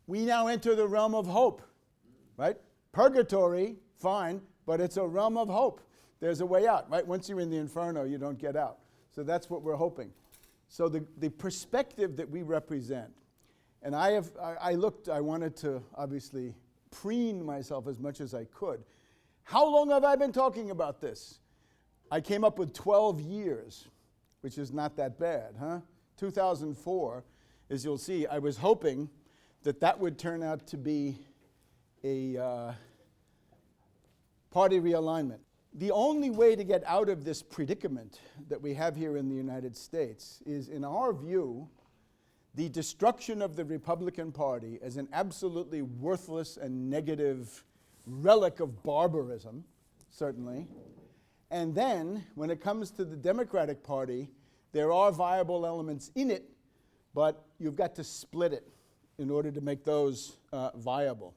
we now enter the realm of hope, right? Purgatory, fine, but it's a realm of hope. There's a way out, right? Once you're in the inferno, you don't get out. So that's what we're hoping. So the perspective that we represent, and I wanted to obviously preen myself as much as I could. How long have I been talking about this? I came up with 12 years, which is not that bad, huh? 2004, as you'll see, I was hoping that that would turn out to be a party realignment. The only way to get out of this predicament that we have here in the United States is, in our view, the destruction of the Republican Party as an absolutely worthless and negative relic of barbarism, certainly. And then, when it comes to the Democratic Party, there are viable elements in it, but you've got to split it in order to make those viable.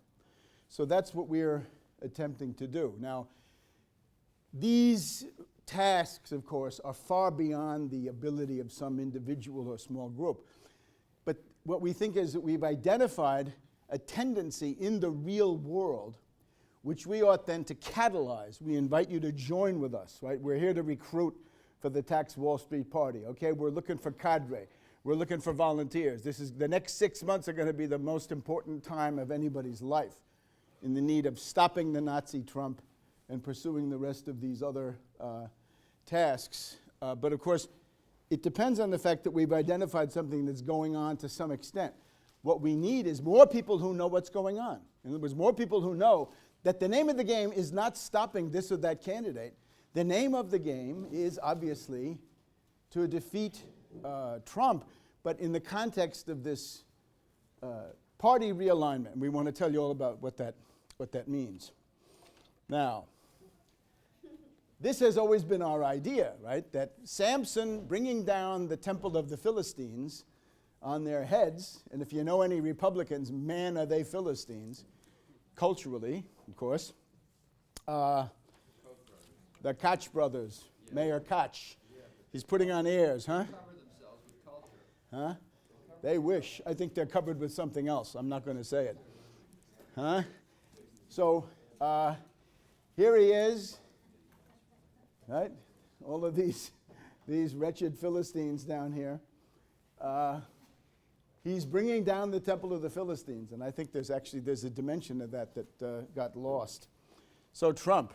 So that's what we're attempting to do. Now, these tasks, of course, are far beyond the ability of some individual or small group. But what we think is that we've identified a tendency in the real world which we ought then to catalyze. We invite you to join with us, right? We're here to recruit for the Tax Wall Street Party, okay? We're looking for cadre. We're looking for volunteers. The next 6 months are going to be the most important time of anybody's life in the need of stopping the Nazi Trump and pursuing the rest of these other tasks. But of course, it depends on the fact that we've identified something that's going on to some extent. What we need is more people who know what's going on. In other words, more people who know that the name of the game is not stopping this or that candidate. The name of the game is obviously to defeat Trump, but in the context of this party realignment. We want to tell you all about what that means. Now, this has always been our idea, right? That Samson bringing down the temple of the Philistines on their heads, and if you know any Republicans, man, are they Philistines, culturally, of course. The Koch brothers, yeah. Mayor Koch. Yeah. He's putting on airs, huh? They cover themselves with culture. Huh? They wish. I think they're covered with something else. I'm not going to say it. Huh? So, here he is, right? All of these wretched Philistines down here. He's bringing down the temple of the Philistines, and I think there's a dimension of that got lost. So Trump,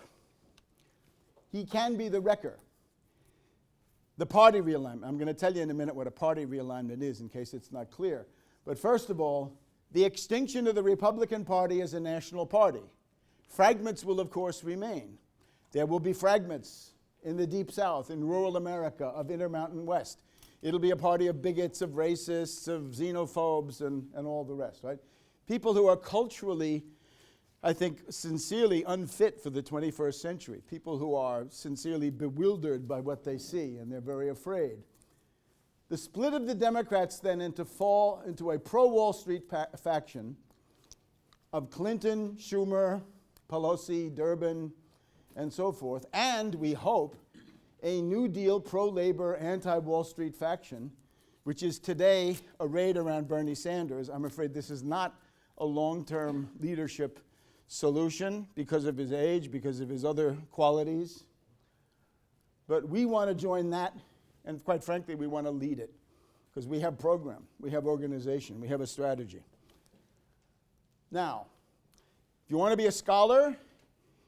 he can be the wrecker. The party realignment. I'm going to tell you in a minute what a party realignment is in case it's not clear. But first of all, the extinction of the Republican Party as a national party. Fragments will, of course, remain. There will be fragments in the Deep South, in rural America, of Intermountain West. It'll be a party of bigots, of racists, of xenophobes, and all the rest, right? People who are culturally, I think, sincerely unfit for the 21st century. People who are sincerely bewildered by what they see, and they're very afraid. The split of the Democrats then into a pro-Wall Street faction of Clinton, Schumer, Pelosi, Durbin, and so forth, and we hope a New Deal, pro-labor, anti-Wall Street faction, which is today arrayed around Bernie Sanders. I'm afraid this is not a long-term leadership solution because of his age, because of his other qualities. But we want to join that, and quite frankly, we want to lead it because we have program, we have organization, we have a strategy. Now, if you want to be a scholar,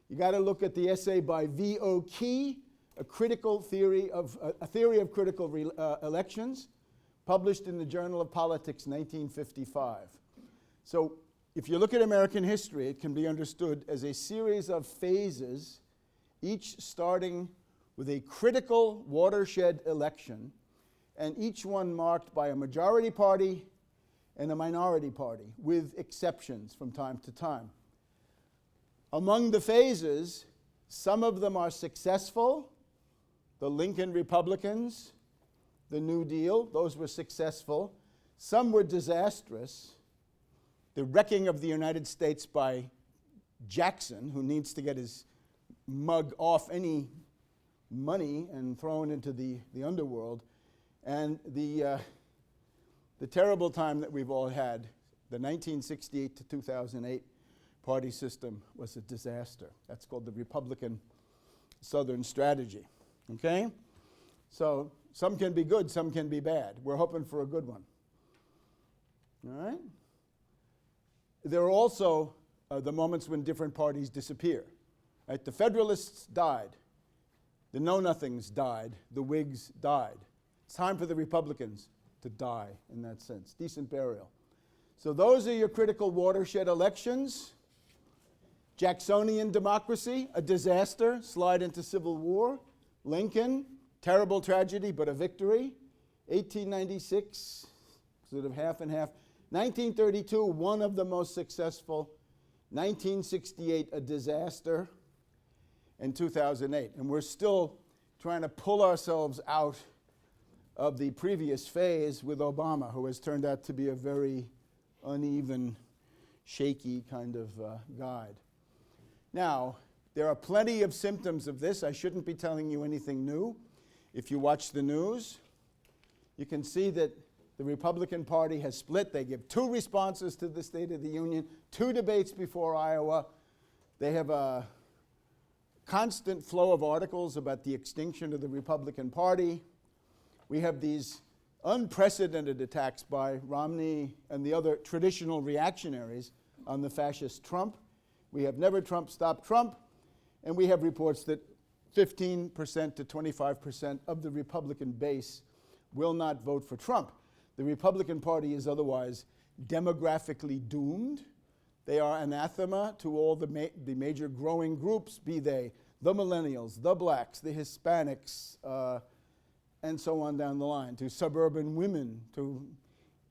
you got to look at the essay by V.O. Key, a theory of critical elections, published in the Journal of Politics, 1955. So if you look at American history, it can be understood as a series of phases, each starting with a critical watershed election, and each one marked by a majority party and a minority party, with exceptions from time to time. Among the phases, some of them are successful. The Lincoln Republicans, the New Deal, those were successful. Some were disastrous. The wrecking of the United States by Jackson, who needs to get his mug off any money and thrown into the underworld, and the terrible time that we've all had The 1968 to 2008 party system was a disaster. That's called the Republican Southern strategy. Okay? So some can be good, some can be bad. We're hoping for a good one. All right? There are also the moments when different parties disappear. Right? The Federalists died. The Knownothings died. The Whigs died. It's time for the Republicans to die in that sense. Decent burial. So those are your critical watershed elections. Jacksonian democracy, a disaster, slide into civil war. Lincoln, terrible tragedy, but a victory. 1896, sort of half and half. 1932, one of the most successful. 1968, a disaster. And 2008. And we're still trying to pull ourselves out of the previous phase with Obama, who has turned out to be a very uneven, shaky kind of guide. Now, there are plenty of symptoms of this. I shouldn't be telling you anything new. If you watch the news, you can see that the Republican Party has split. They give 2 responses to the State of the Union, 2 debates before Iowa. They have a constant flow of articles about the extinction of the Republican Party. We have these unprecedented attacks by Romney and the other traditional reactionaries on the fascist Trump. We have Never Trump, Stop Trump. And we have reports that 15% to 25% of the Republican base will not vote for Trump. The Republican Party is otherwise demographically doomed. They are anathema to all the major growing groups, be they the millennials, the blacks, the Hispanics, and so on down the line, to suburban women, to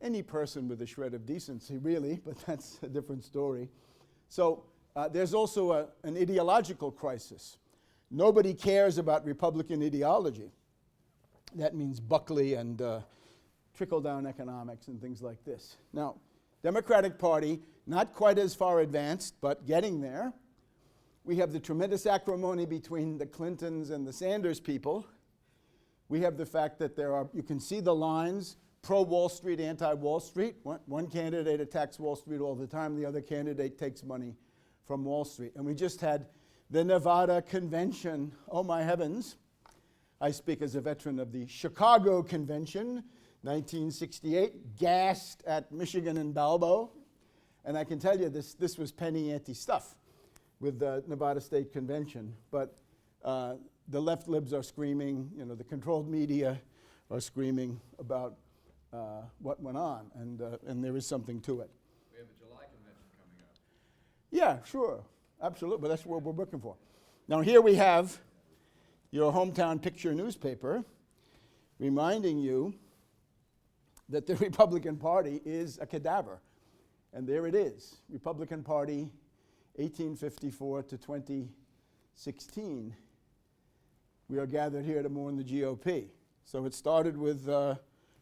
any person with a shred of decency, really, but that's a different story. So there's also an ideological crisis. Nobody cares about Republican ideology. That means Buckley and trickle-down economics and things like this. Now, Democratic Party, not quite as far advanced, but getting there. We have the tremendous acrimony between the Clintons and the Sanders people. We have the fact that there are, you can see the lines, pro-Wall Street, anti-Wall Street. One candidate attacks Wall Street all the time, the other candidate takes money from Wall Street. And we just had the Nevada convention. Oh my heavens. I speak as a veteran of the Chicago Convention, 1968, gassed at Michigan and Balbo. And I can tell you this was penny ante stuff with the Nevada State Convention. But the left libs are screaming, the controlled media are screaming about what went on, and there is something to it. We have a July convention coming up. Yeah, sure, absolutely, but that's what we're looking for. Now here we have your hometown picture newspaper reminding you that the Republican Party is a cadaver. And there it is, Republican Party, 1854 to 2016. We are gathered here to mourn the GOP. So it started with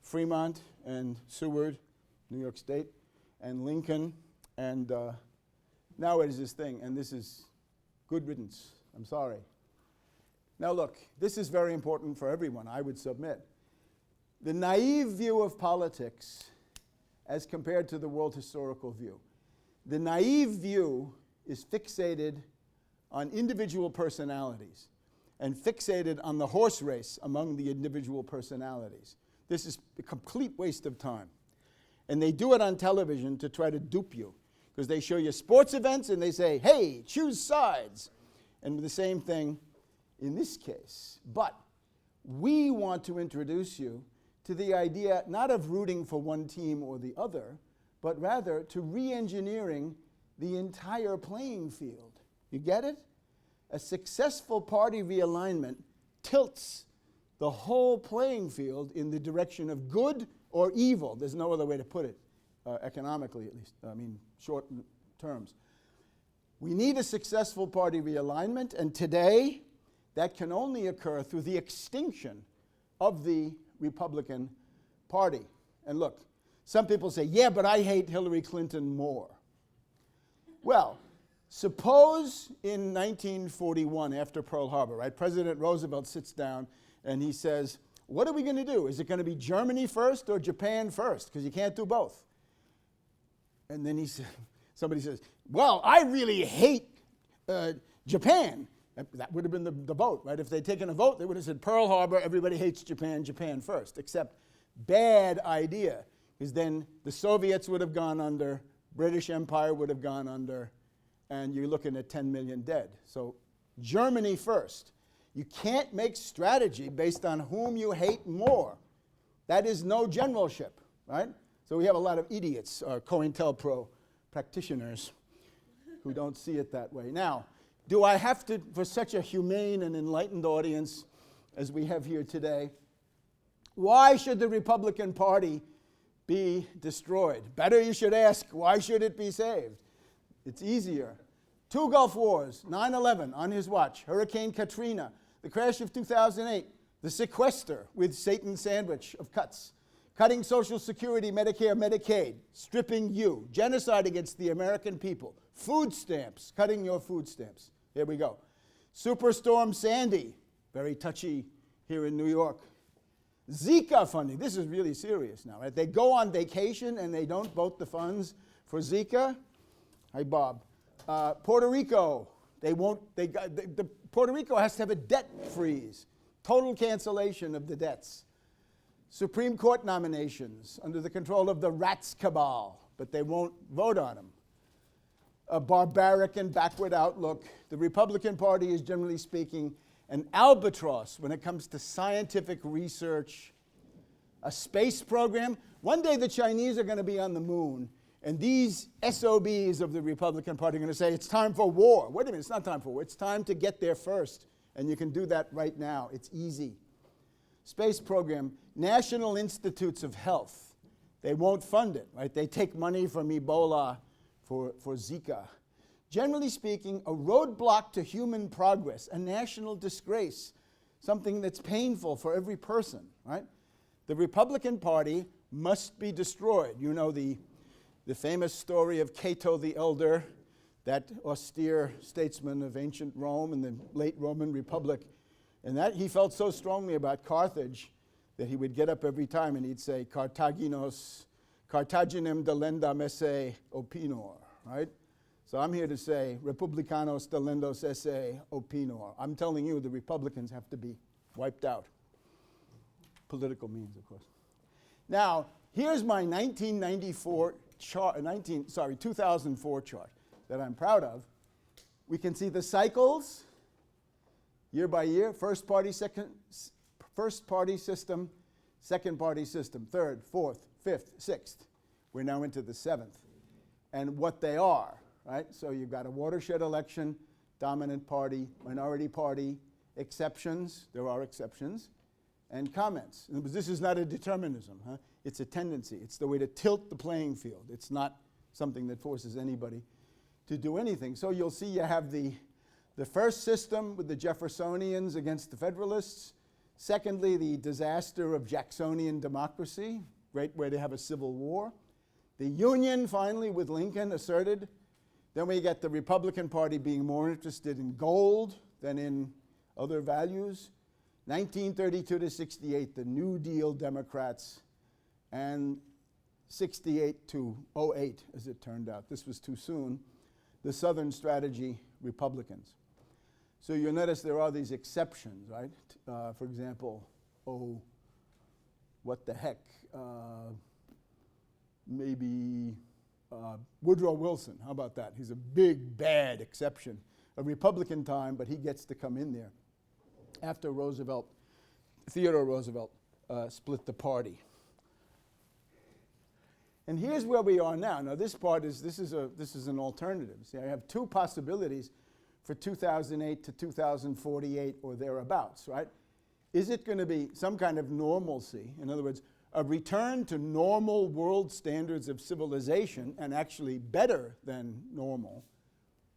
Fremont and Seward, New York State, and Lincoln, and now it is this thing, and this is good riddance. I'm sorry. Now look, this is very important for everyone, I would submit. The naive view of politics as compared to the world historical view. The naive view is fixated on individual personalities and fixated on the horse race among the individual personalities. This is a complete waste of time. And they do it on television to try to dupe you, because they show you sports events and they say, hey, choose sides. And the same thing in this case. But we want to introduce you to the idea not of rooting for one team or the other, but rather to re-engineering the entire playing field. You get it? A successful party realignment tilts the whole playing field in the direction of good or evil. There's no other way to put it, economically at least, short terms. We need a successful party realignment, and today that can only occur through the extinction of the Republican Party. And look, some people say, yeah, but I hate Hillary Clinton more. Well, suppose in 1941, after Pearl Harbor, right, President Roosevelt sits down and he says, what are we going to do? Is it going to be Germany first or Japan first? Because you can't do both. And then somebody says, well, I really hate Japan. That would have been the vote, right? If they'd taken a vote, they would have said Pearl Harbor, everybody hates Japan, Japan first. Except bad idea, because then the Soviets would have gone under, British Empire would have gone under, and you're looking at 10 million dead. So Germany first. You can't make strategy based on whom you hate more. That is no generalship, right? So we have a lot of idiots, COINTELPRO practitioners, who don't see it that way. Now, do I have to, for such a humane and enlightened audience as we have here today, why should the Republican Party be destroyed? Better you should ask, why should it be saved? It's easier. 2 Gulf Wars, 9/11 on his watch, Hurricane Katrina, the crash of 2008, the sequester with Satan's sandwich of cuts, cutting Social Security, Medicare, Medicaid, stripping you, genocide against the American people, food stamps, cutting your food stamps. Here we go. Superstorm Sandy, very touchy here in New York. Zika funding, this is really serious now, right? They go on vacation and they don't vote the funds for Zika. Hi, Bob. Puerto Rico, Puerto Rico has to have a debt freeze, total cancellation of the debts. Supreme Court nominations under the control of the rats cabal, but they won't vote on them. A barbaric and backward outlook. The Republican Party is, generally speaking, an albatross when it comes to scientific research. A space program. One day the Chinese are going to be on the moon, and these SOBs of the Republican Party are going to say, it's time for war. Wait a minute, it's not time for war. It's time to get there first, and you can do that right now. It's easy. Space program. National Institutes of Health. They won't fund it, right? They take money from Ebola for Zika. Generally speaking, a roadblock to human progress, a national disgrace, something that's painful for every person, right? The Republican Party must be destroyed. You know the famous story of Cato the Elder, that austere statesman of ancient Rome and the late Roman Republic, and that he felt so strongly about Carthage that he would get up every time and he'd say, Carthaginem delendam esse opinor, right? So I'm here to say, Republicanos delendos esse opinor. I'm telling you, the Republicans have to be wiped out. Political means, of course. Now, here's my 2004 chart that I'm proud of. We can see the cycles, year by year, first party system, second party system, third, fourth, fifth, sixth. We're now into the seventh. And what they are, right? So you've got a watershed election, dominant party, minority party, exceptions, there are exceptions, and comments. This is not a determinism, huh? It's a tendency. It's the way to tilt the playing field. It's not something that forces anybody to do anything. So you'll see you have the first system with the Jeffersonians against the Federalists. Secondly, the disaster of Jacksonian democracy, great way to have a civil war. The Union, finally, with Lincoln asserted. Then we get the Republican Party being more interested in gold than in other values. 1932 to 68, the New Deal Democrats, and 68 to 08, as it turned out. This was too soon. The Southern Strategy Republicans. So you'll notice there are these exceptions, right? For example, what the heck? Maybe Woodrow Wilson. How about that? He's a big, bad exception. A Republican time, but he gets to come in there after Theodore Roosevelt split the party. And here's where we are now. Now this is an alternative. See, I have two possibilities for 2008 to 2048 or thereabouts, right? Is it going to be some kind of normalcy? In other words, a return to normal world standards of civilization, and actually better than normal,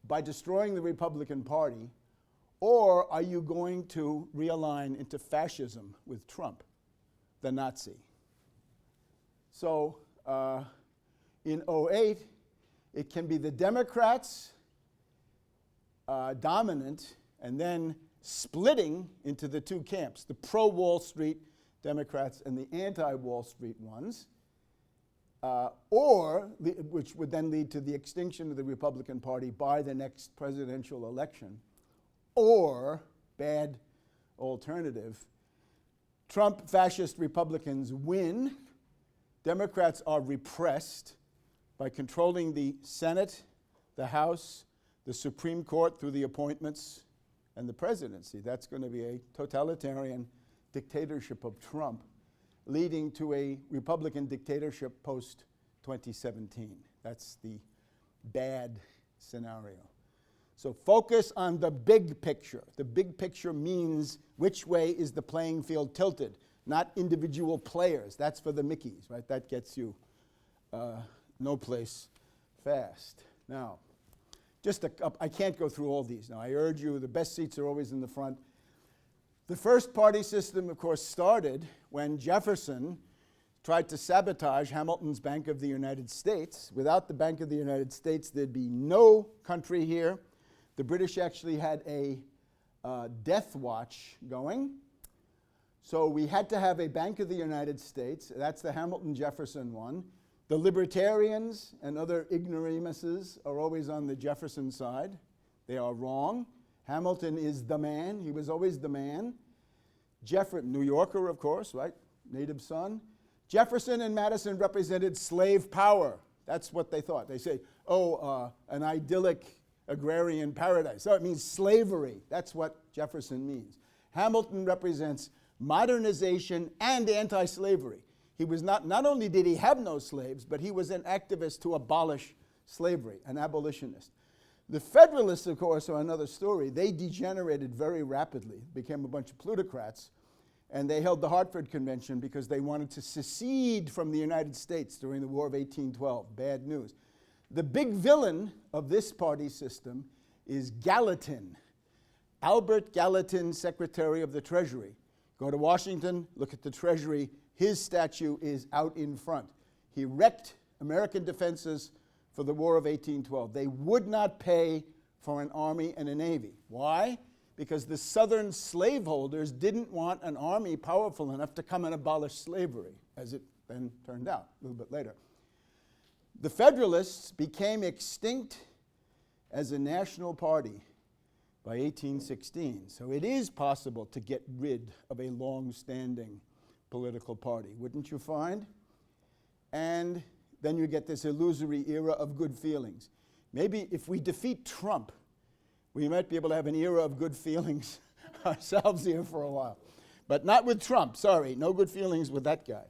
by destroying the Republican Party? Or are you going to realign into fascism with Trump, the Nazi? So in 08, it can be the Democrats dominant and then splitting into the two camps, the pro-Wall Street Democrats and the anti-Wall Street ones. which would then lead to the extinction of the Republican Party by the next presidential election, or, bad alternative, Trump fascist Republicans win, Democrats are repressed by controlling the Senate, the House, the Supreme Court through the appointments, and the presidency. That's going to be a totalitarian dictatorship of Trump, leading to a Republican dictatorship post-2017. That's the bad scenario. So focus on the big picture. The big picture means which way is the playing field tilted, not individual players. That's for the Mickeys, right? That gets you no place fast. Now, I can't go through all these. Now, I urge you, the best seats are always in the front. The first party system, of course, started when Jefferson tried to sabotage Hamilton's Bank of the United States. Without the Bank of the United States, there'd be no country here. The British actually had a death watch going. So we had to have a Bank of the United States. That's the Hamilton-Jefferson one. The libertarians and other ignoramuses are always on the Jefferson side. They are wrong. Hamilton is the man. He was always the man. New Yorker, of course, right? Native son. Jefferson and Madison represented slave power. That's what they thought. They say, an idyllic agrarian paradise. So it means slavery. That's what Jefferson means. Hamilton represents modernization and anti-slavery. He was not only did he have no slaves, but he was an activist to abolish slavery, an abolitionist. The Federalists, of course, are another story. They degenerated very rapidly, became a bunch of plutocrats, and they held the Hartford Convention because they wanted to secede from the United States during the War of 1812. Bad news. The big villain of this party system is Gallatin, Albert Gallatin, Secretary of the Treasury. Go to Washington, look at the Treasury. His statue is out in front. He wrecked American defenses for the War of 1812. They would not pay for an army and a navy. Why? Because the Southern slaveholders didn't want an army powerful enough to come and abolish slavery, as it then turned out a little bit later. The Federalists became extinct as a national party by 1816. So it is possible to get rid of a long-standing political party, wouldn't you find? And then you get this illusory era of good feelings. Maybe if we defeat Trump, we might be able to have an era of good feelings ourselves here for a while. But not with Trump, sorry, no good feelings with that guy.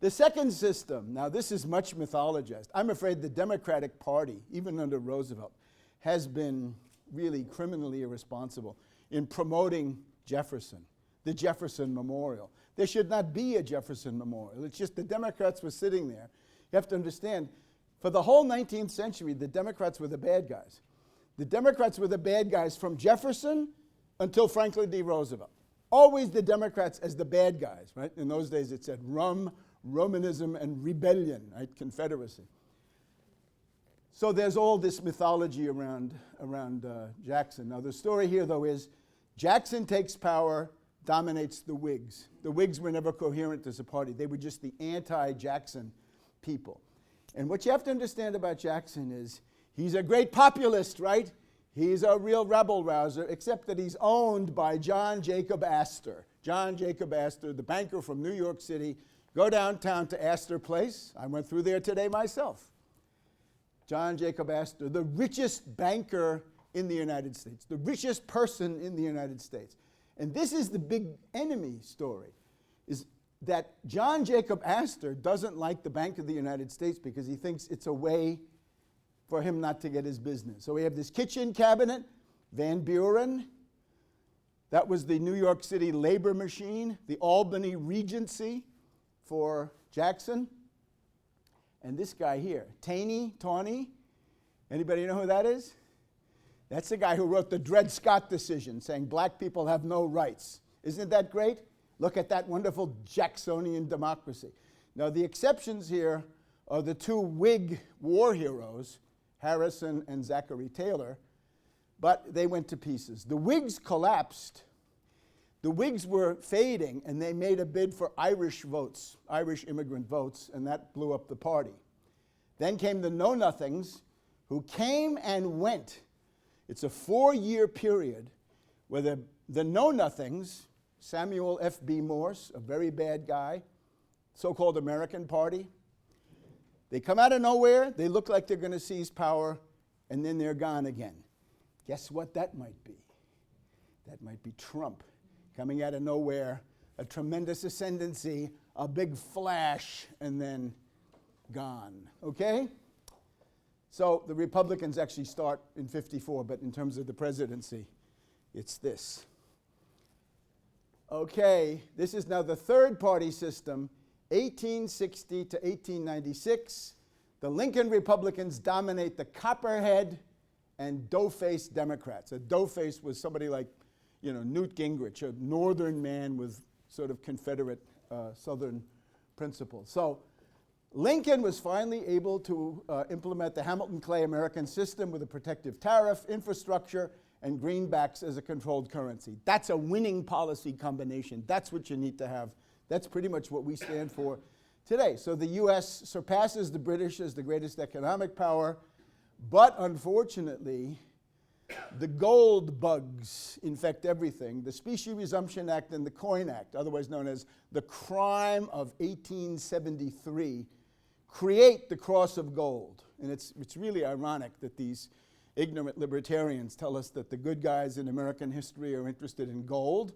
The second system, now this is much mythologized. I'm afraid the Democratic Party, even under Roosevelt, has been really criminally irresponsible in promoting Jefferson, the Jefferson Memorial. There should not be a Jefferson Memorial. It's just the Democrats were sitting there. You have to understand, for the whole 19th century, the Democrats were the bad guys. The Democrats were the bad guys from Jefferson until Franklin D. Roosevelt. Always the Democrats as the bad guys, right? In those days it said Romanism and rebellion, right? Confederacy. So there's all this mythology around Jackson. Now the story here, though, is Jackson takes power, dominates the Whigs. The Whigs were never coherent as a party. They were just the anti-Jackson people. And what you have to understand about Jackson is he's a great populist, right? He's a real rebel-rouser, except that he's owned by John Jacob Astor. John Jacob Astor, the banker from New York City. Go downtown to Astor Place. I went through there today myself. John Jacob Astor, the richest banker in the United States, the richest person in the United States. And this is the big enemy story, is that John Jacob Astor doesn't like the Bank of the United States because he thinks it's a way for him not to get his business. So we have this kitchen cabinet, Van Buren. That was the New York City labor machine, the Albany Regency for Jackson. And this guy here, Tawney. Anybody know who that is? That's the guy who wrote the Dred Scott decision saying black people have no rights. Isn't that great? Look at that wonderful Jacksonian democracy. Now the exceptions here are the two Whig war heroes, Harrison and Zachary Taylor, but they went to pieces. The Whigs collapsed. the Whigs were fading, and they made a bid for Irish votes, Irish immigrant votes, and that blew up the party. Then came the Knownothings, who came and went. It's a 4-year period where the Knownothings, Samuel F.B. Morse, a very bad guy, so-called American Party, they come out of nowhere, they look like they're going to seize power, and then they're gone again. Guess what that might be? That might be Trump coming out of nowhere, a tremendous ascendancy, a big flash, and then gone. Okay? So the Republicans actually start in 54, but in terms of the presidency, it's this. Okay, this is now the third party system, 1860 to 1896. The Lincoln Republicans dominate the Copperhead and dough-faced Democrats. A dough-face was somebody like, Newt Gingrich, a northern man with sort of Confederate Southern principles. So Lincoln was finally able to implement the Hamilton-Clay American system with a protective tariff, infrastructure, and greenbacks as a controlled currency. That's a winning policy combination. That's what you need to have. That's pretty much what we stand for today. So the U.S. surpasses the British as the greatest economic power, but unfortunately, the gold bugs infect everything. The Specie Resumption Act and the Coin Act, otherwise known as the crime of 1873, create the cross of gold. And it's really ironic that these ignorant libertarians tell us that the good guys in American history are interested in gold,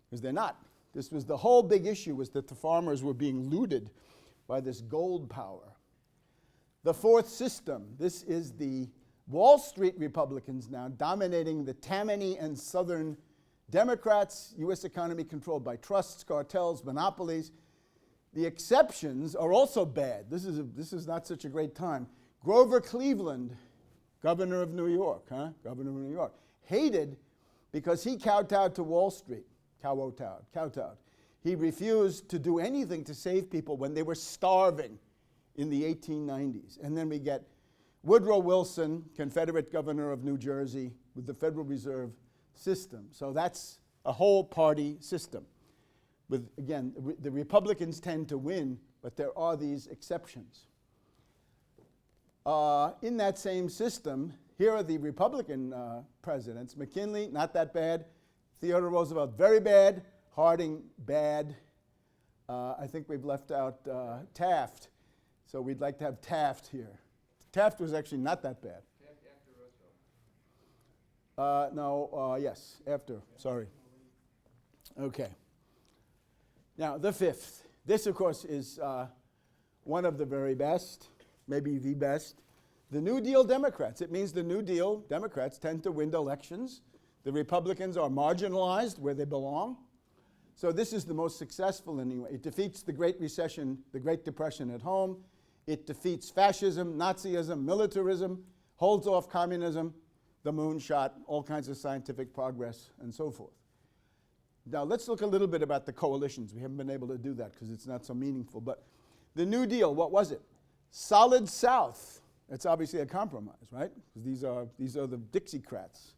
because they're not. This was the whole big issue, was that the farmers were being looted by this gold power. The fourth system, this is the Wall Street Republicans now dominating the Tammany and Southern Democrats, U.S. economy controlled by trusts, cartels, monopolies. The exceptions are also bad. This is not such a great time. Grover Cleveland, governor of New York, Governor of New York, hated because he kowtowed to Wall Street. Kowtowed. He refused to do anything to save people when they were starving in the 1890s. And then we get Woodrow Wilson, Confederate governor of New Jersey, with the Federal Reserve System. So that's a whole party system. With, again, the Republicans tend to win, but there are these exceptions. In that same system, here are the Republican presidents. McKinley, not that bad. Theodore Roosevelt, very bad. Harding, bad. I think we've left out Taft. So we'd like to have Taft here. Taft was actually not that bad. Taft after Roosevelt. Yes, after, sorry. Okay. Now, the fifth. This, of course, is one of the very best, maybe the best. The New Deal Democrats. It means the New Deal Democrats tend to win elections. The Republicans are marginalized where they belong. So this is the most successful anyway. It defeats the Great Recession, the Great Depression at home. It defeats fascism, Nazism, militarism, holds off communism, the moonshot, all kinds of scientific progress, and so forth. Now let's look a little bit about the coalitions. We haven't been able to do that because it's not so meaningful. But the New Deal, what was it? Solid South. That's obviously a compromise, right? Because these are the Dixiecrats.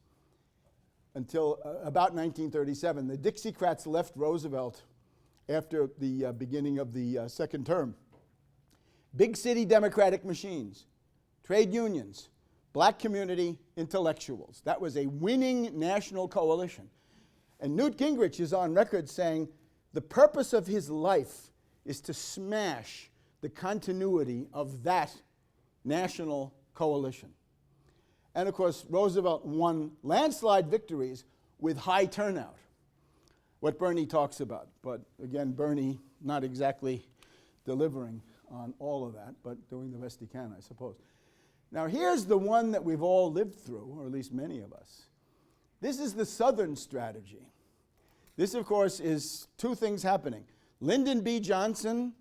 Until about 1937, the Dixiecrats left Roosevelt after the beginning of the second term. Big city democratic machines, trade unions, black community, intellectuals. That was a winning national coalition. And Newt Gingrich is on record saying the purpose of his life is to smash the continuity of that national coalition. And of course, Roosevelt won landslide victories with high turnout, what Bernie talks about. But again, Bernie not exactly delivering on all of that, but doing the best he can, I suppose. Now here's the one that we've all lived through, or at least many of us. This is the Southern strategy. This, of course, is two things happening. Lyndon B. Johnson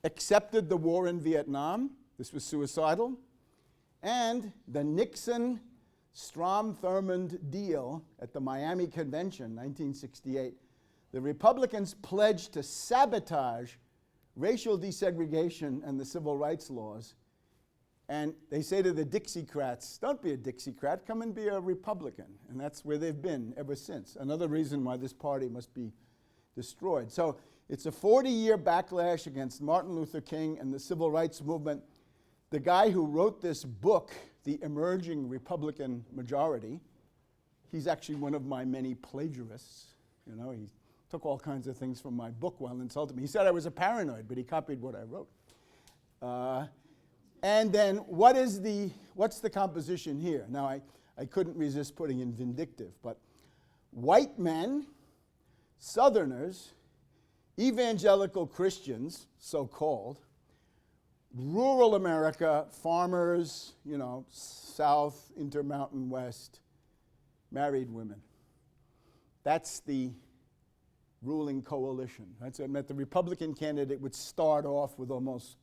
accepted the war in Vietnam. This was suicidal. And the Nixon Strom-Thurmond deal at the Miami Convention, 1968, the Republicans pledged to sabotage racial desegregation and the civil rights laws And they say to the Dixiecrats, don't be a Dixiecrat, come and be a Republican. And that's where they've been ever since. Another reason why this party must be destroyed. So it's a 40-year backlash against Martin Luther King and the civil rights movement. The guy who wrote this book, The Emerging Republican Majority, he's actually one of my many plagiarists. You know, he took all kinds of things from my book while insulting me. He said I was a paranoid, but he copied what I wrote. And then what's the composition here? Now, I couldn't resist putting in vindictive, but white men, Southerners, evangelical Christians, so-called, rural America, farmers, you know, South, intermountain West, married women. That's the ruling coalition. Right? So it meant the Republican candidate would start off with almost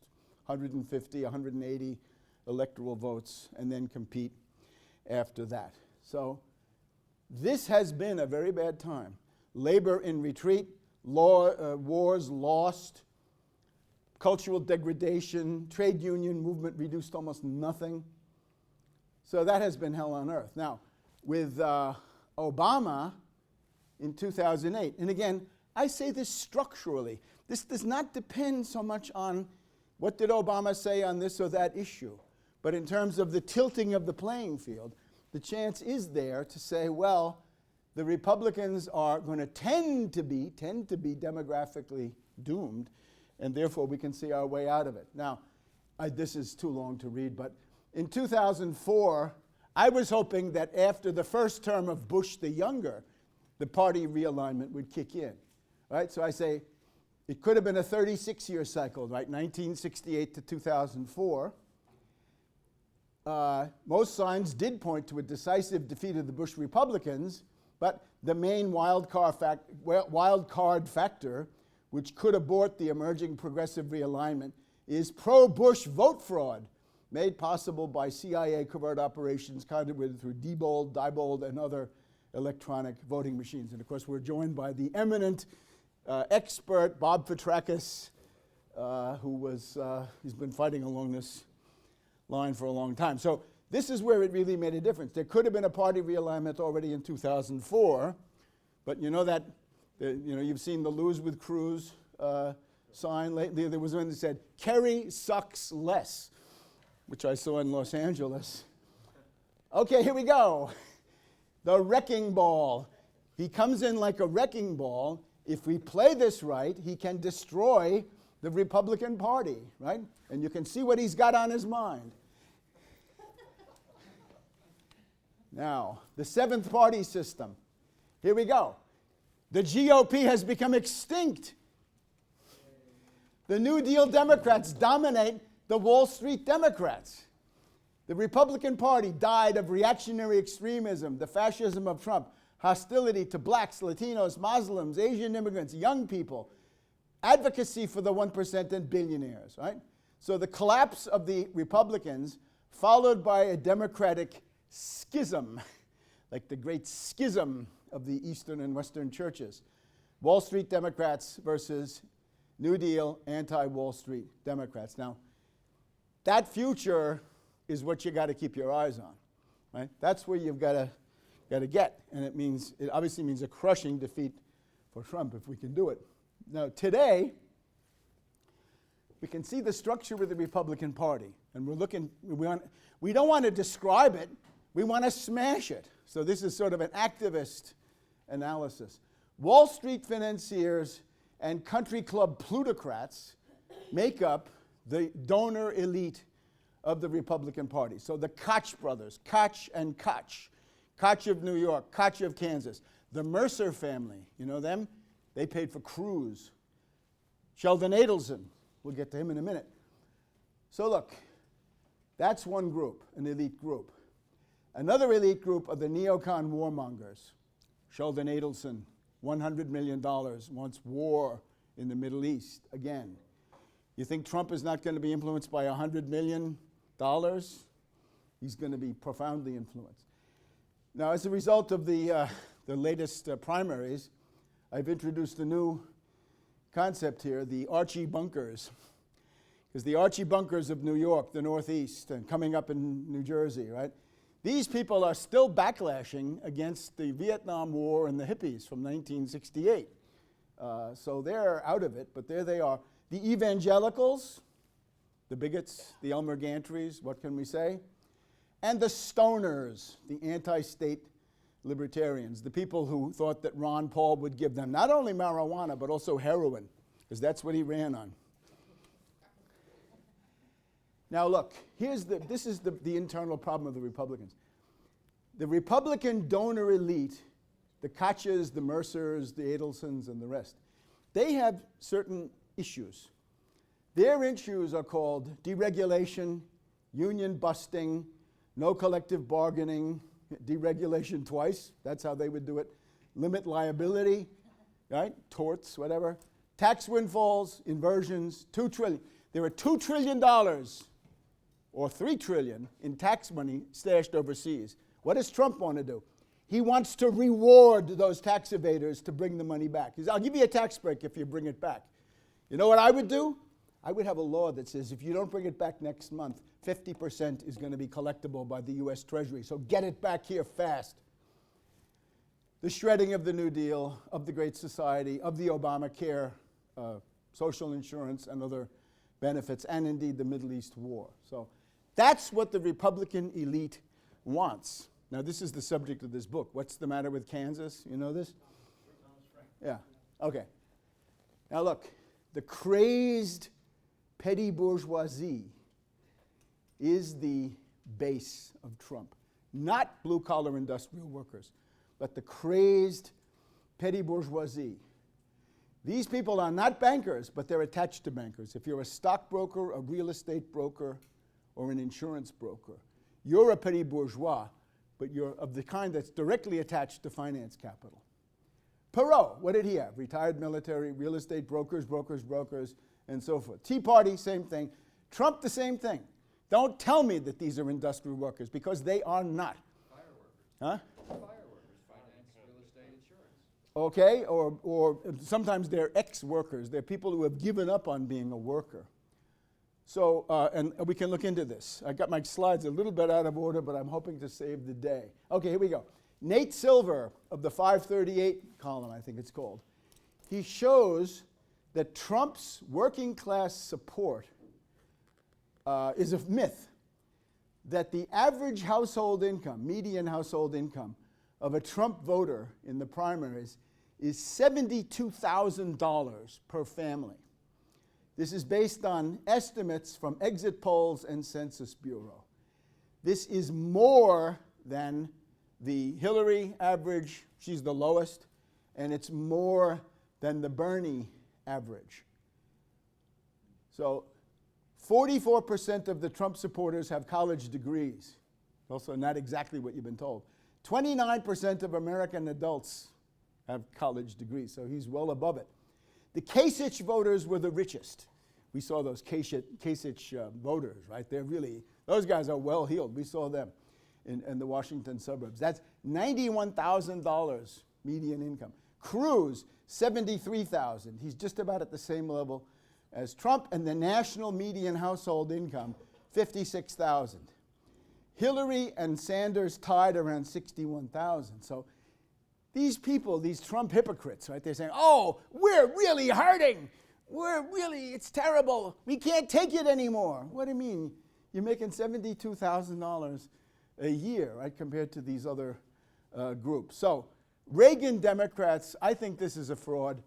150, 180 electoral votes and then compete after that. So this has been a very bad time. Labor in retreat, wars lost, cultural degradation, trade union movement reduced almost nothing. So that has been hell on earth. Now, with Obama in 2008, and again, I say this structurally. This does not depend so much on what did Obama say on this or that issue, but in terms of the tilting of the playing field, the chance is there to say, well, the Republicans are going to tend to be demographically doomed, and therefore we can see our way out of it. Now, this is too long to read, but in 2004, I was hoping that after the first term of Bush the Younger, the party realignment would kick in, right? So I say it could have been a 36-year cycle, right? 1968 to 2004. Most signs did point to a decisive defeat of the Bush Republicans, but the main wild card factor, which could abort the emerging progressive realignment, is pro-Bush vote fraud, made possible by CIA covert operations conducted through Diebold, and other electronic voting machines. And of course, we're joined by the eminent expert, Bob Petrakis, he's been fighting along this line for a long time. So this is where it really made a difference. There could have been a party realignment already in 2004, but you know that, you've seen the Lose with Cruz sign lately. There was one that said, Kerry sucks less, which I saw in Los Angeles. Okay, here we go. The wrecking ball. He comes in like a wrecking ball. If we play this right, he can destroy the Republican Party, right? And you can see what he's got on his mind. Now, the seventh party system. Here we go. The GOP has become extinct. The New Deal Democrats dominate the Wall Street Democrats. The Republican Party died of reactionary extremism, the fascism of Trump, hostility to blacks, Latinos, Muslims, Asian immigrants, young people, advocacy for the 1% and billionaires, right? So the collapse of the Republicans, followed by a Democratic schism, like the great schism of the Eastern and Western churches. Wall Street Democrats versus New Deal, anti-Wall Street Democrats. Now, that future is what you got to keep your eyes on, right? That's where you've got to get, and it obviously means a crushing defeat for Trump if we can do it. Now, today, we can see the structure of the Republican Party, and we don't want to describe it, we want to smash it. So this is sort of an activist analysis. Wall Street financiers and country club plutocrats make up the donor elite of the Republican Party. So the Koch brothers, Koch and Koch, Koch of New York, Koch of Kansas, the Mercer family, you know them? They paid for Cruz. Sheldon Adelson, we'll get to him in a minute. So look, that's one group, an elite group. Another elite group are the neocon warmongers. Sheldon Adelson, $100 million, wants war in the Middle East again. You think Trump is not going to be influenced by $100 million? He's going to be profoundly influenced. Now, as a result of the latest primaries, I've introduced a new concept here, the Archie bunkers. because the Archie Bunkers of New York, the Northeast, and coming up in New Jersey, right? These people are still backlashing against the Vietnam War and the hippies from 1968. So they're out of it, but there they are. The evangelicals, the bigots, the Elmer Gantrys, what can we say? And the stoners, the anti-state libertarians, the people who thought that Ron Paul would give them not only marijuana, but also heroin, because that's what he ran on. Now look, this is the internal problem of the Republicans. The Republican donor elite, the Kochs, the Mercers, the Edelsons, and the rest, they have certain issues. Their issues are called deregulation, union busting, no collective bargaining, deregulation twice, that's how they would do it, limit liability, right, torts, whatever, tax windfalls, inversions, $2 trillion. There are $2 trillion or $3 trillion in tax money stashed overseas. What does Trump want to do? He wants to reward those tax evaders to bring the money back. He says, I'll give you a tax break if you bring it back. You know what I would do? I would have a law that says if you don't bring it back next month, 50% is going to be collectible by the US Treasury. So get it back here fast. The shredding of the New Deal, of the Great Society, of the Obamacare, social insurance and other benefits, and indeed the Middle East war. So that's what the Republican elite wants. Now this is the subject of this book. What's the matter with Kansas? You know this? Yeah, okay. Now look, the crazed petty bourgeoisie is the base of Trump. Not blue-collar industrial workers, but the crazed petty bourgeoisie. These people are not bankers, but they're attached to bankers. If you're a stockbroker, a real estate broker, or an insurance broker, you're a petty bourgeois, but you're of the kind that's directly attached to finance capital. Perot, what did he have? Retired military, real estate brokers, and so forth. Tea Party, same thing. Trump, the same thing. Don't tell me that these are industrial workers, because they are not. Fireworkers. Huh? Fireworkers finance real estate insurance. Okay, or sometimes they're ex-workers. They're people who have given up on being a worker. So, and we can look into this. I got my slides a little bit out of order, but I'm hoping to save the day. Okay, here we go. Nate Silver of the 538 column, I think it's called. He shows that Trump's working class support is a myth. That the average household income, median household income, of a Trump voter in the primaries is $72,000 per family. This is based on estimates from exit polls and Census Bureau. This is more than the Hillary average, she's the lowest, and it's more than the Bernie average. So 44% of the Trump supporters have college degrees. Also not exactly what you've been told. 29% of American adults have college degrees, so he's well above it. The Kasich voters were the richest. We saw those Kasich voters, right? They're really, those guys are well-heeled. We saw them in the Washington suburbs. That's $91,000 median income. Cruz, $73,000. He's just about at the same level as Trump, and the national median household income, $56,000. Hillary and Sanders tied around $61,000. So these people, these Trump hypocrites, right, they're saying, oh, we're really hurting. It's terrible. We can't take it anymore. What do you mean? You're making $72,000 a year, right, compared to these other groups. So Reagan Democrats, I think this is a fraud.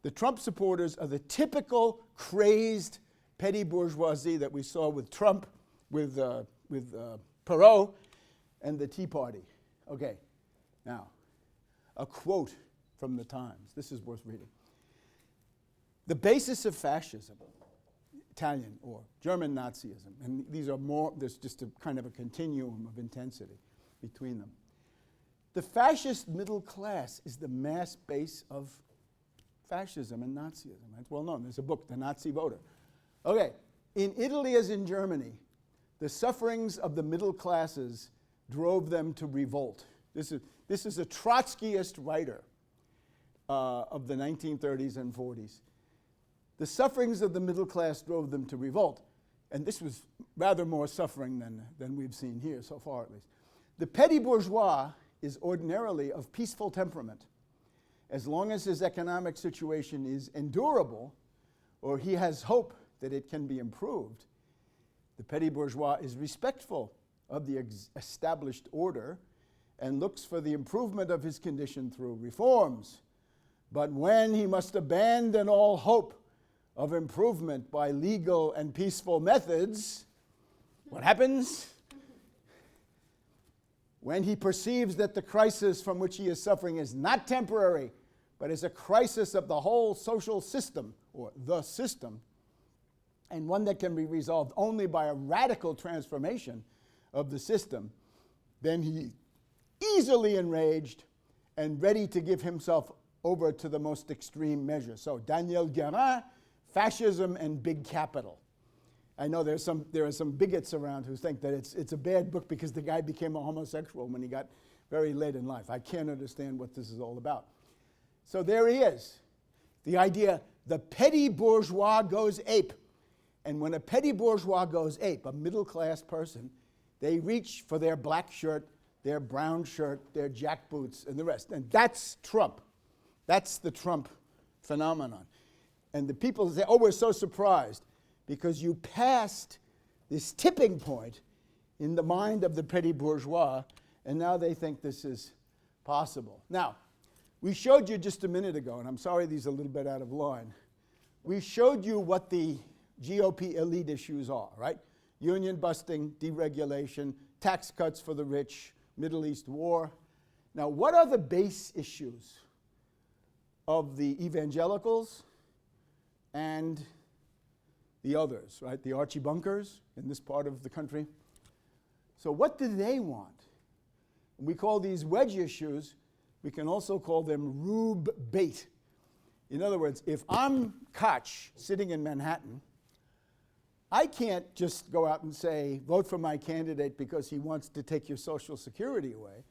The Trump supporters are the typical crazed petty bourgeoisie that we saw with Trump, with Perot, and the Tea Party. Okay, now, a quote from the Times. This is worth reading. The basis of fascism, Italian or German Nazism, and these are more, there's just a kind of a continuum of intensity between them. The fascist middle class is the mass base of fascism and Nazism. It's well known. There's a book, The Nazi Voter. Okay, in Italy as in Germany, the sufferings of the middle classes drove them to revolt. This is a Trotskyist writer of the 1930s and 40s. The sufferings of the middle class drove them to revolt. and this was rather more suffering than we've seen here so far at least. The petty bourgeois is ordinarily of peaceful temperament. As long as his economic situation is endurable, or he has hope that it can be improved, the petty bourgeois is respectful of the established order and looks for the improvement of his condition through reforms. But when he must abandon all hope of improvement by legal and peaceful methods, what happens? When he perceives that the crisis from which he is suffering is not temporary, but is a crisis of the whole social system, or the system, and one that can be resolved only by a radical transformation of the system, then he easily enraged and ready to give himself over to the most extreme measure. So Daniel Guérin, Fascism and Big Capital. I know there are some bigots around who think that it's a bad book because the guy became a homosexual when he got very late in life. I can't understand what this is all about. So there he is. The idea, the petty bourgeois goes ape. And when a petty bourgeois goes ape, a middle-class person, they reach for their black shirt, their brown shirt, their jackboots, and the rest. And that's Trump. That's the Trump phenomenon. And the people say, oh, we're so surprised because you passed this tipping point in the mind of the petty bourgeois, and now they think this is possible. Now, we showed you just a minute ago, and I'm sorry these are a little bit out of line, we showed you what the GOP elite issues are, right? Union busting, deregulation, tax cuts for the rich, Middle East war. Now, what are the base issues of the evangelicals and the others, right? The Archie Bunkers in this part of the country. So what do they want? We call these wedge issues, we can also call them rube bait. In other words, if I'm Koch sitting in Manhattan, I can't just go out and say, vote for my candidate because he wants to take your Social Security away.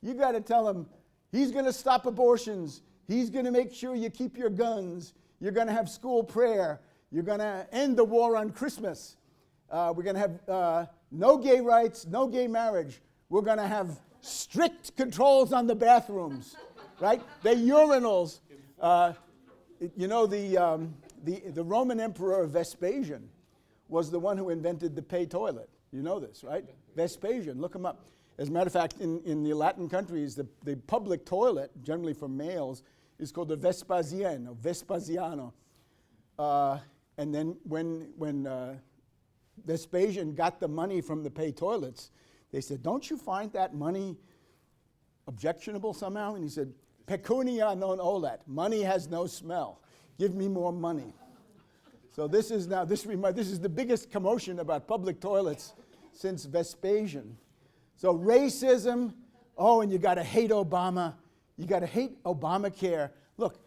You got to tell him he's going to stop abortions, he's going to make sure you keep your guns, you're going to have school prayer, you're going to end the war on Christmas, we're going to have no gay rights, no gay marriage, we're going to have strict controls on the bathrooms, right? The urinals. You know, the Roman Emperor Vespasian was the one who invented the pay toilet. You know this, right? Vespasian, look him up. As a matter of fact, in the Latin countries, the public toilet, generally for males, is called the Vespasiano, Vespasiano. And then when Vespasian got the money from the pay toilets, they said, don't you find that money objectionable somehow? And he said, pecunia non olet, money has no smell. Give me more money. So this is now, this is the biggest commotion about public toilets since Vespasian. So racism, oh, and you got to hate Obama. You got to hate Obamacare. Look,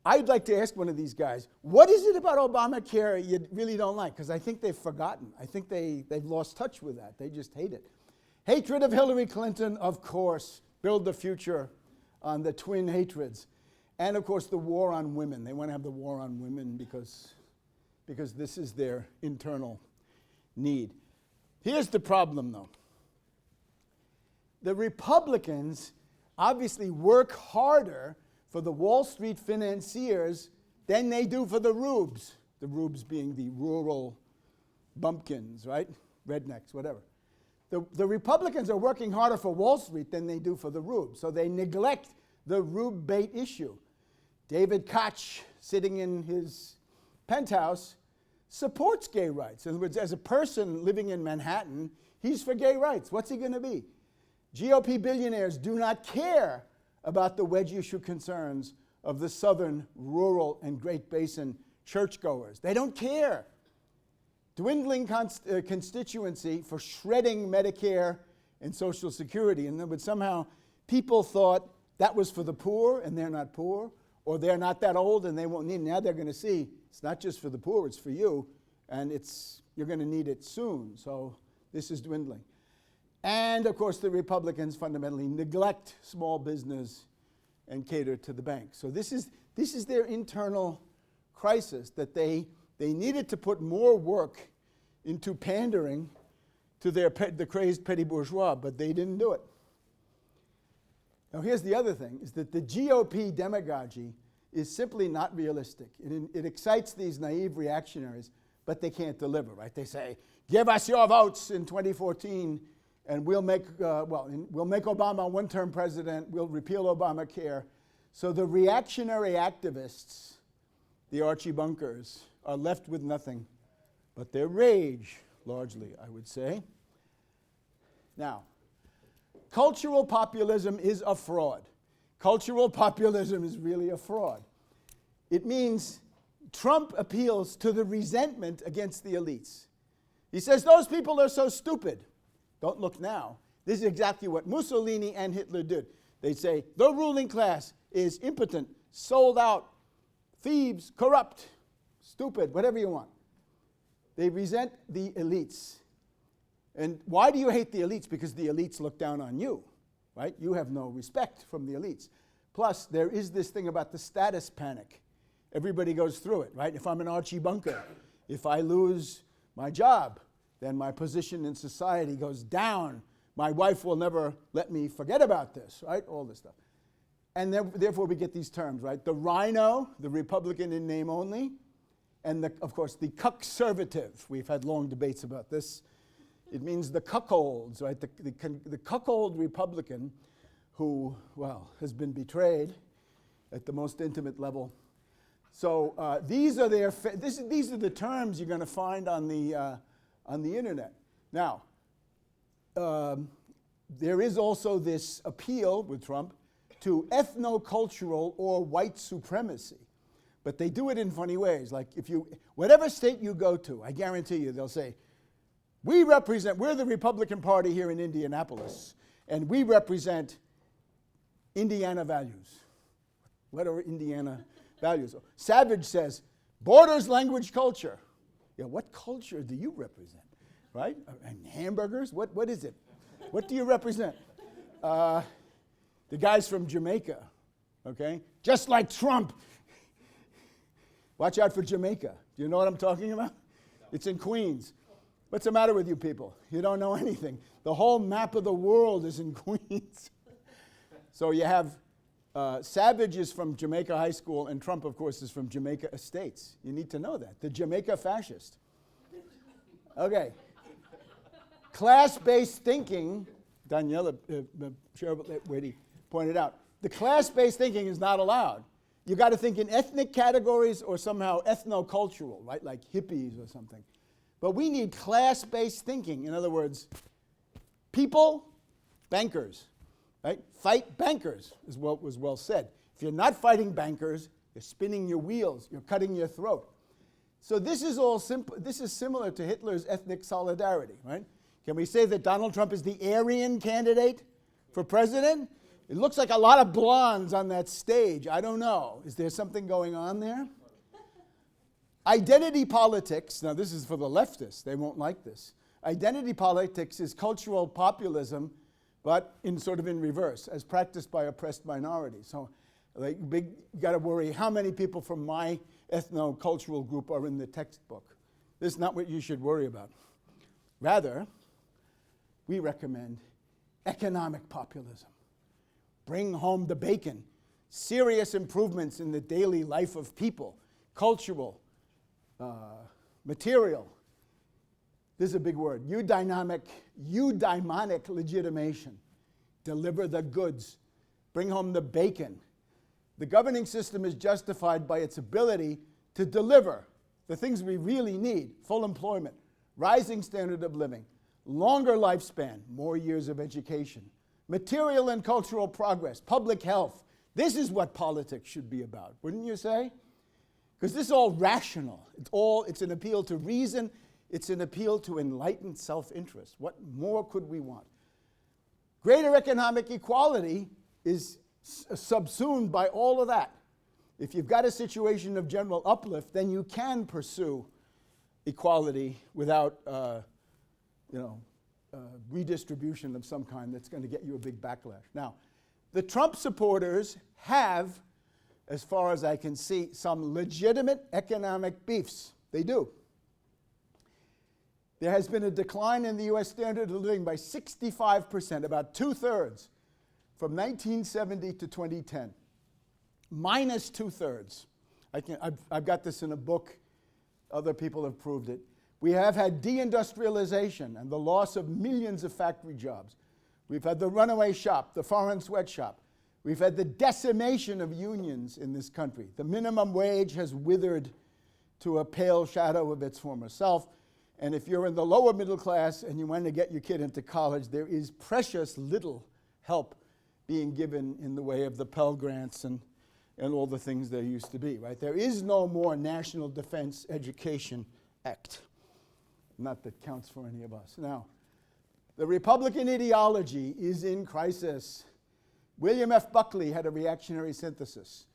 I'd like to ask one of these guys, what is it about Obamacare you really don't like? Because I think they've forgotten. I think they've lost touch with that. They just hate it. Hatred of Hillary Clinton, of course. Build the future on the twin hatreds. And, of course, the war on women. They want to have the war on women because this is their internal need. Here's the problem, though. The Republicans obviously work harder for the Wall Street financiers than they do for the rubes. The rubes being the rural bumpkins, right? Rednecks, whatever. The Republicans are working harder for Wall Street than they do for the rubes. So they neglect the rube bait issue. David Koch, sitting in his penthouse, supports gay rights. In other words, as a person living in Manhattan, he's for gay rights. What's he going to be? GOP billionaires do not care about the wedge issue concerns of the southern, rural, and Great Basin churchgoers. They don't care. Dwindling constituency for shredding Medicare and Social Security. And then somehow people thought that was for the poor and they're not poor, or they're not that old and they won't need it. Now they're going to see it's not just for the poor, it's for you, and you're going to need it soon. So this is dwindling. And, of course, the Republicans fundamentally neglect small business and cater to the banks. So this is their internal crisis, that they needed to put more work into pandering to the crazed petty bourgeois, but they didn't do it. Now here's the other thing, is that the GOP demagogy is simply not realistic. It excites these naive reactionaries, but they can't deliver, right? They say, give us your votes in 2014 and we'll make Obama one-term president, we'll repeal Obamacare. So the reactionary activists, the Archie Bunkers, are left with nothing but their rage, largely, I would say. Now, cultural populism is a fraud. Cultural populism is really a fraud. It means Trump appeals to the resentment against the elites. He says, those people are so stupid. Don't look now. This is exactly what Mussolini and Hitler did. They say, the ruling class is impotent, sold out, thieves, corrupt, stupid, whatever you want. They resent the elites. And why do you hate the elites? Because the elites look down on you, right? You have no respect from the elites. Plus, there is this thing about the status panic. Everybody goes through it, right? If I'm an Archie Bunker, if I lose my job, then my position in society goes down. My wife will never let me forget about this, right? All this stuff. And therefore we get these terms, right? The rhino, the Republican in name only, and of course the cuckservative. We've had long debates about this. It means the cuckolds, right? The cuckold Republican who, well, has been betrayed at the most intimate level. So these are the terms you're going to find on the internet. Now, there is also this appeal with Trump to ethnocultural or white supremacy. But they do it in funny ways. Like whatever state you go to, I guarantee you, they'll say, we're the Republican Party here in Indianapolis, and we represent Indiana values. What are Indiana values? Savage says, borders, language, culture. Yeah, what culture do you represent, right? And hamburgers? What is it? What do you represent? The guy's from Jamaica, okay? Just like Trump. Watch out for Jamaica. Do you know what I'm talking about? It's in Queens. What's the matter with you people? You don't know anything. The whole map of the world is in Queens. So you have Savage is from Jamaica High School, and Trump, of course, is from Jamaica Estates. You need to know that. The Jamaica fascist. Okay. Class-based thinking, Daniela Cherubini pointed out, the class-based thinking is not allowed. You got to think in ethnic categories or somehow ethnocultural, right? Like hippies or something. But we need class-based thinking. In other words, people, bankers, right? Fight bankers is what was well said. If you're not fighting bankers, you're spinning your wheels, you're cutting your throat. So this is all simple. This is similar to Hitler's ethnic solidarity, right? Can we say that Donald Trump is the Aryan candidate for president? It looks like a lot of blondes on that stage. I don't know. Is there something going on there? Identity politics, now this is for the leftists, they won't like this. Identity politics is cultural populism, but in reverse, as practiced by oppressed minorities. So you got to worry how many people from my ethno-cultural group are in the textbook. This is not what you should worry about. Rather, we recommend economic populism. Bring home the bacon. Serious improvements in the daily life of people. Cultural, material. This is a big word. Eudaimonic legitimation. Deliver the goods. Bring home the bacon. The governing system is justified by its ability to deliver the things we really need: full employment, rising standard of living, longer lifespan, more years of education, material and cultural progress, public health. This is what politics should be about, wouldn't you say? Because this is all rational. It's an appeal to reason. It's an appeal to enlightened self-interest. What more could we want? Greater economic equality is subsumed by all of that. If you've got a situation of general uplift, then you can pursue equality without redistribution of some kind that's going to get you a big backlash. Now, the Trump supporters have, as far as I can see, some legitimate economic beefs. They do. there has been a decline in the U.S. standard of living by 65%, about 2/3, from 1970 to 2010. Minus 2/3. I've got this in a book. Other people have proved it. We have had deindustrialization and the loss of millions of factory jobs. We've had the runaway shop, the foreign sweatshop. We've had the decimation of unions in this country. The minimum wage has withered to a pale shadow of its former self. And if you're in the lower middle class and you want to get your kid into college, there is precious little help being given in the way of the Pell Grants and all the things there used to be, right? There is no more National Defense Education Act. Not that counts for any of us. Now, the Republican ideology is in crisis. William F. Buckley had a reactionary synthesis.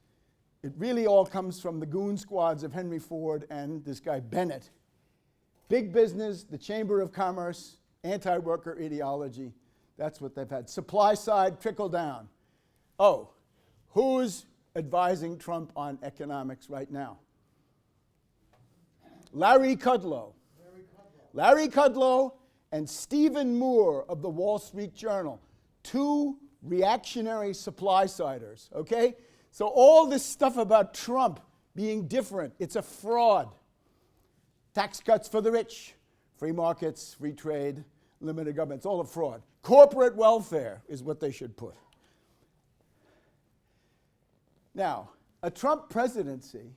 It really all comes from the goon squads of Henry Ford and this guy Bennett. Big business, the Chamber of Commerce, anti-worker ideology. That's what they've had. Supply side, trickle down. Oh, who's advising Trump on economics right now? Larry Kudlow. Larry Kudlow and Stephen Moore of the Wall Street Journal. Two reactionary supply-siders, okay? So all this stuff about Trump being different, it's a fraud. Tax cuts for the rich, free markets, free trade, limited government, it's all a fraud. Corporate welfare is what they should put. Now, a Trump presidency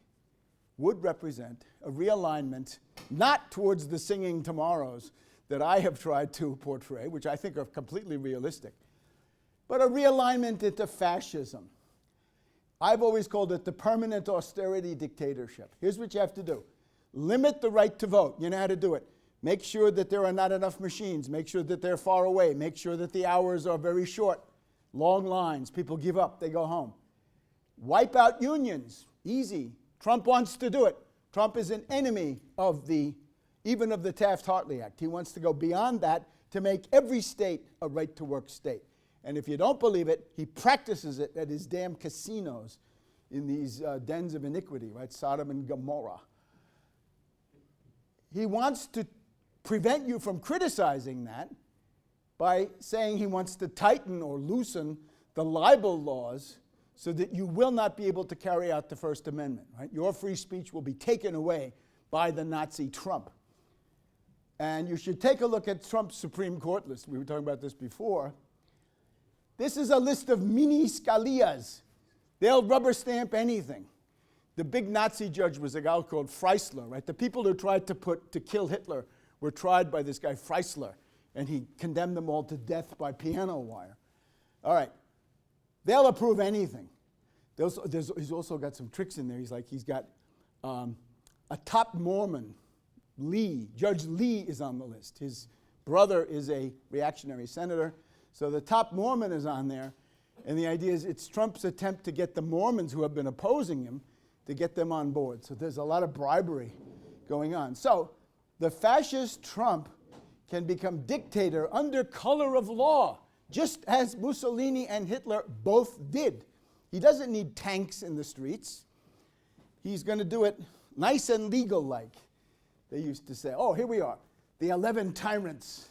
would represent a realignment not towards the singing tomorrows that I have tried to portray, which I think are completely realistic, but a realignment into fascism. I've always called it the permanent austerity dictatorship. Here's what you have to do. Limit the right to vote. You know how to do it. Make sure that there are not enough machines. Make sure that they're far away. Make sure that the hours are very short. Long lines. People give up. They go home. Wipe out unions. Easy. Trump wants to do it. Trump is an enemy of even of the Taft-Hartley Act. He wants to go beyond that to make every state a right-to-work state. And if you don't believe it, he practices it at his damn casinos in these dens of iniquity, right? Sodom and Gomorrah. He wants to prevent you from criticizing that by saying he wants to tighten or loosen the libel laws so that you will not be able to carry out the First Amendment, right? Your free speech will be taken away by the Nazi Trump. And you should take a look at Trump's Supreme Court list. We were talking about this before. This is a list of mini Scalias. They'll rubber stamp anything. The big Nazi judge was a guy called Freisler, right? The people who tried to kill Hitler were tried by this guy Freisler, and he condemned them all to death by piano wire. All right. They'll approve anything. He's also got some tricks in there. He's got a top Mormon, Lee. Judge Lee is on the list. His brother is a reactionary senator. So the top Mormon is on there. And the idea is it's Trump's attempt to get the Mormons who have been opposing him to get them on board. So there's a lot of bribery going on. So the fascist Trump can become dictator under color of law, just as Mussolini and Hitler both did. He doesn't need tanks in the streets. He's going to do it nice and legal-like. They used to say, oh, here we are, the 11 tyrants.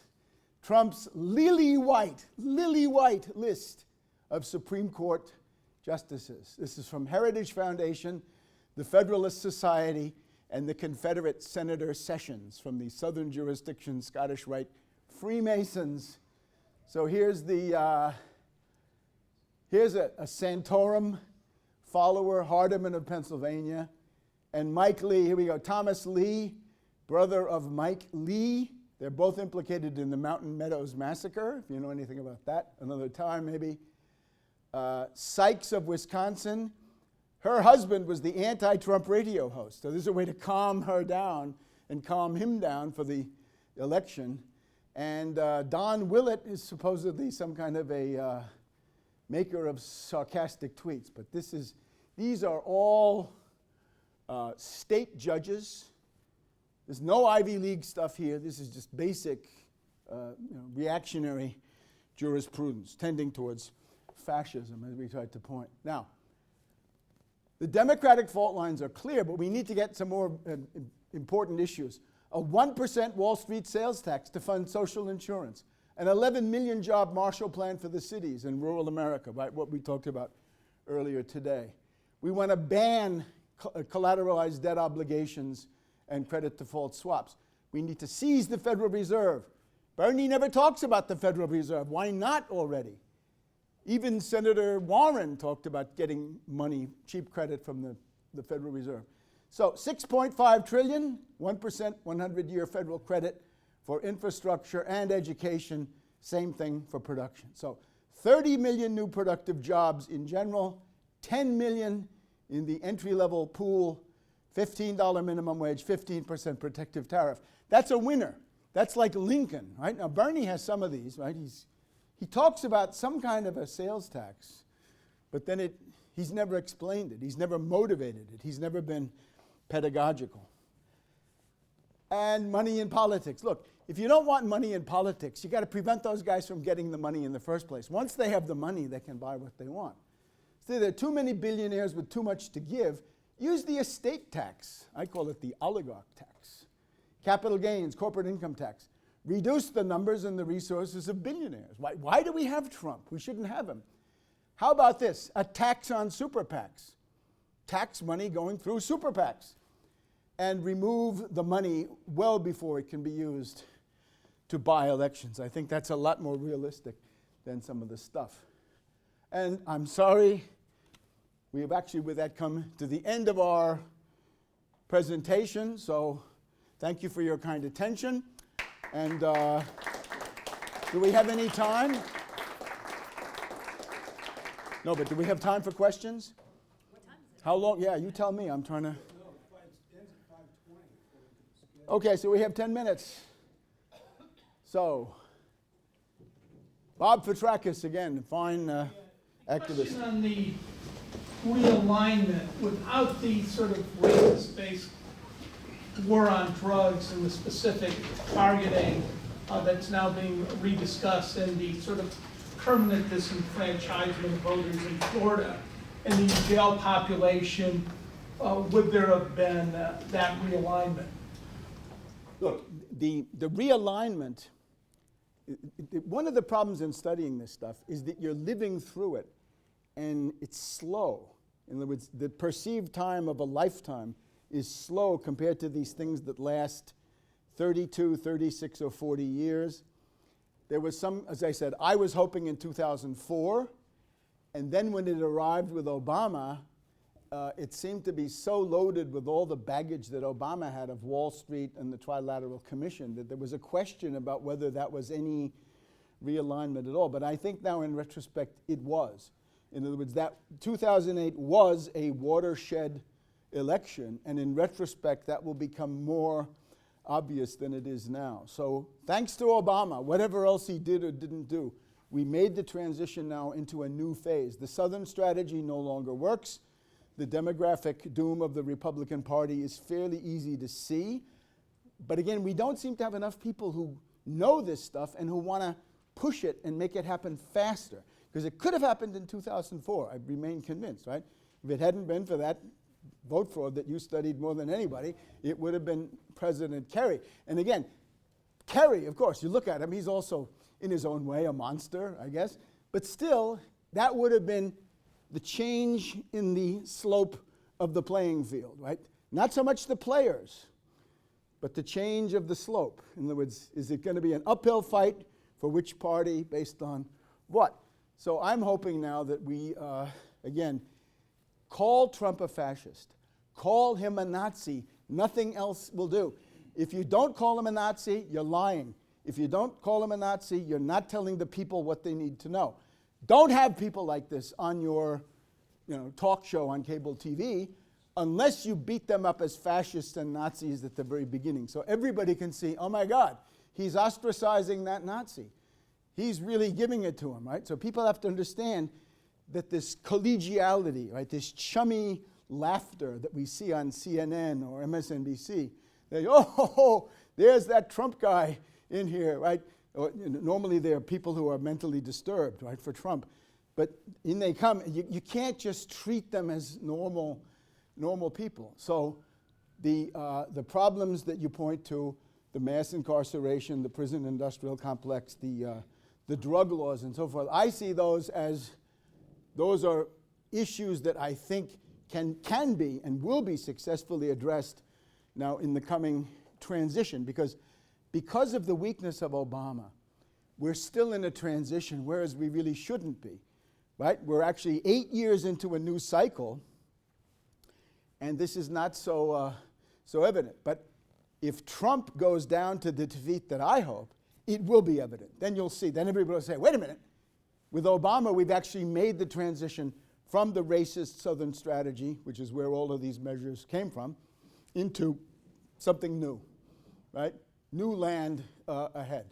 Trump's lily-white list of Supreme Court justices. This is from Heritage Foundation, the Federalist Society, and the Confederate Senator Sessions from the Southern Jurisdiction Scottish Rite Freemasons. So here's a Santorum follower, Hardeman of Pennsylvania, and Mike Lee. Here we go. Thomas Lee, brother of Mike Lee. They're both implicated in the Mountain Meadows Massacre, if you know anything about that, another time maybe. Sykes of Wisconsin. Her husband was the anti-Trump radio host. So this is a way to calm her down and calm him down for the election. And Don Willett is supposedly some kind of a maker of sarcastic tweets. But these are all state judges. There's no Ivy League stuff here. This is just basic reactionary jurisprudence tending towards fascism, as we tried to point. Now, the Democratic fault lines are clear, but we need to get some more important issues. a 1% Wall Street sales tax to fund social insurance, an 11 million job Marshall Plan for the cities in rural America, right, what we talked about earlier today. We want to ban collateralized debt obligations and credit default swaps. We need to seize the Federal Reserve. Bernie never talks about the Federal Reserve. Why not already? Even Senator Warren talked about getting money, cheap credit from the Federal Reserve. So 6.5 trillion, 1% 100-year federal credit for infrastructure and education, same thing for production. So 30 million new productive jobs in general, 10 million in the entry-level pool, $15 minimum wage, 15% protective tariff. That's a winner. That's like Lincoln, right? Now Bernie has some of these, right? He talks about some kind of a sales tax, but then he's never explained it. He's never motivated it. He's never been pedagogical. And money in politics. Look, if you don't want money in politics, you got to prevent those guys from getting the money in the first place. Once they have the money, they can buy what they want. So there are too many billionaires with too much to give. Use the estate tax. I call it the oligarch tax. Capital gains, corporate income tax. Reduce the numbers and the resources of billionaires. Why do we have Trump? We shouldn't have him. How about this? A tax on super PACs. Tax money going through super PACs. And remove the money well before it can be used to buy elections. I think that's a lot more realistic than some of the stuff. And I'm sorry, we have actually with that come to the end of our presentation. So thank you for your kind attention. And do we have any time? No, but do we have time for questions? What time is it? How long? Yeah, you tell me. I'm trying to. Okay, so we have 10 minutes. So, Bob Petrakis again, fine activist. Question on the realignment, without the sort of race-based war on drugs and the specific targeting that's now being rediscussed, and the sort of permanent disenfranchisement of voters in Florida and the jail population, would there have been that realignment? Look, the realignment, one of the problems in studying this stuff is that you're living through it and it's slow. In other words, the perceived time of a lifetime is slow compared to these things that last 32, 36, or 40 years. There was some, as I said, I was hoping in 2004, and then when it arrived with Obama, it seemed to be so loaded with all the baggage that Obama had of Wall Street and the Trilateral Commission that there was a question about whether that was any realignment at all. But I think now in retrospect it was. In other words, that 2008 was a watershed election, and in retrospect that will become more obvious than it is now. So thanks to Obama, whatever else he did or didn't do, we made the transition now into a new phase. The Southern strategy no longer works. The demographic doom of the Republican Party is fairly easy to see. But again, we don't seem to have enough people who know this stuff and who want to push it and make it happen faster. Because it could have happened in 2004, I remain convinced, right? If it hadn't been for that vote fraud that you studied more than anybody, it would have been President Kerry. And again, Kerry, of course, you look at him, he's also, in his own way, a monster, I guess. But still, that would have been the change in the slope of the playing field, right? Not so much the players, but the change of the slope. In other words, is it going to be an uphill fight for which party based on what? So I'm hoping now that we, again, call Trump a fascist. Call him a Nazi. Nothing else will do. If you don't call him a Nazi, you're lying. If you don't call him a Nazi, you're not telling the people what they need to know. Don't have people like this on your talk show on cable TV unless you beat them up as fascists and Nazis at the very beginning. So everybody can see, oh my God, he's ostracizing that Nazi. He's really giving it to him, right? So people have to understand that this collegiality, right, this chummy laughter that we see on CNN or MSNBC, they oh, there's that Trump guy in here, right? Or, normally there are people who are mentally disturbed, right, for Trump. But in they come, you can't just treat them as normal people. So the problems that you point to, the mass incarceration, the prison industrial complex, the drug laws and so forth, I see those as, those are issues that I think can be and will be successfully addressed now in the coming transition, because of the weakness of Obama, we're still in a transition, whereas we really shouldn't be, right? We're actually 8 years into a new cycle, and this is not so evident. But if Trump goes down to the defeat that I hope, it will be evident. Then you'll see. Then everybody will say, wait a minute. With Obama, we've actually made the transition from the racist Southern strategy, which is where all of these measures came from, into something new, right? New land ahead.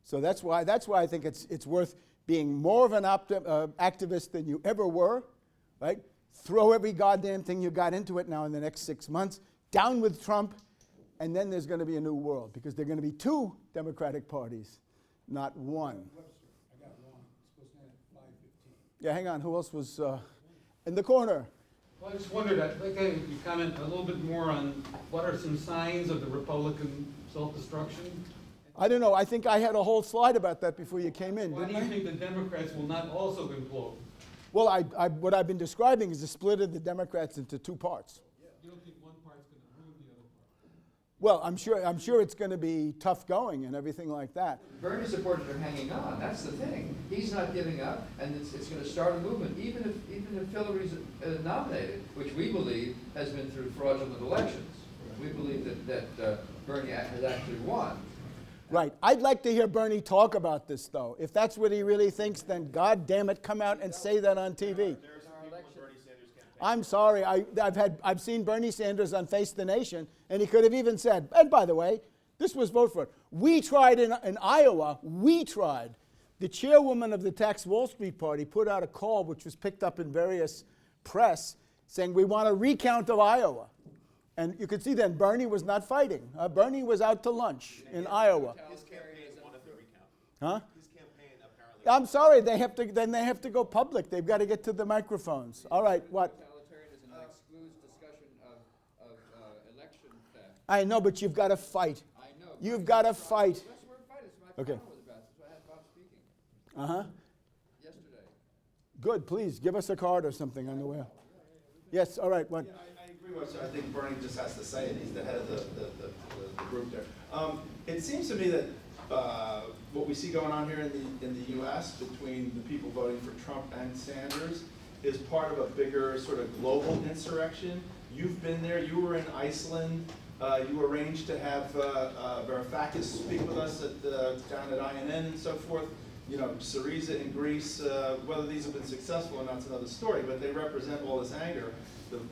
So that's why I think it's worth being more of an activist than you ever were, right? Throw every goddamn thing you got into it now in the next 6 months. Down with Trump, and then there's going to be a new world, because there are going to be two Democratic parties, not one. I got one. It's supposed to end at 5:15. Yeah, hang on. Who else was in the corner? Well, I just wondered, I'd like you to comment a little bit more on what are some signs of the Republican self-destruction? I don't know. I think I had a whole slide about that before you came in, Why do didn't you I? think the Democrats will not also implode? Well, what I've been describing is the split of the Democrats into two parts. You don't think one part's going to ruin the other part? Well, I'm sure it's going to be tough going and everything like that. Bernie supporters are hanging on. That's the thing. He's not giving up, and it's going to start a movement. Even if Hillary's nominated, which we believe has been through fraudulent elections, we believe that Bernie has actually won. Right. I'd like to hear Bernie talk about this, though. If that's what he really thinks, then God damn it, come out and say that on TV. I'm sorry. I've seen Bernie Sanders on Face the Nation, and he could have even said, and by the way, this was vote for it. We tried in Iowa. We tried. The chairwoman of the Tax Wall Street Party put out a call, which was picked up in various press, saying we want a recount of Iowa. And you could see then Bernie was not fighting. Bernie was out to lunch in Iowa. His campaign wanted the recount. Huh? His campaign apparently. I'm sorry. Then they have to go public. They've got to get to the microphones. All right. What? Totalitarianism excludes discussion of election theft. I know, but you've got to fight. I know. You've got to fight. That's the word fight. It's my Okay. problem with that. That's why I had Bob speaking yesterday. Good. Please give us a card or something on the way. Yes. All right. What? Yeah, I agree with you. I think Bernie just has to say it. He's the head of the group there. It seems to me that what we see going on here in the U.S. between the people voting for Trump and Sanders is part of a bigger sort of global insurrection. You've been there. You were in Iceland. You arranged to have Varoufakis speak with us down at INN and so forth. You know, Syriza in Greece, whether these have been successful or not is another story, but they represent all this anger.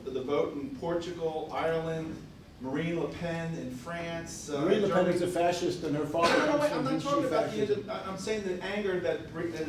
The vote in Portugal, Ireland, Marine Le Pen in France. Marine Le Pen Germany. is a fascist, and her father. No, wait, comes I'm from not talking Vichy about fascism. I'm saying the anger that.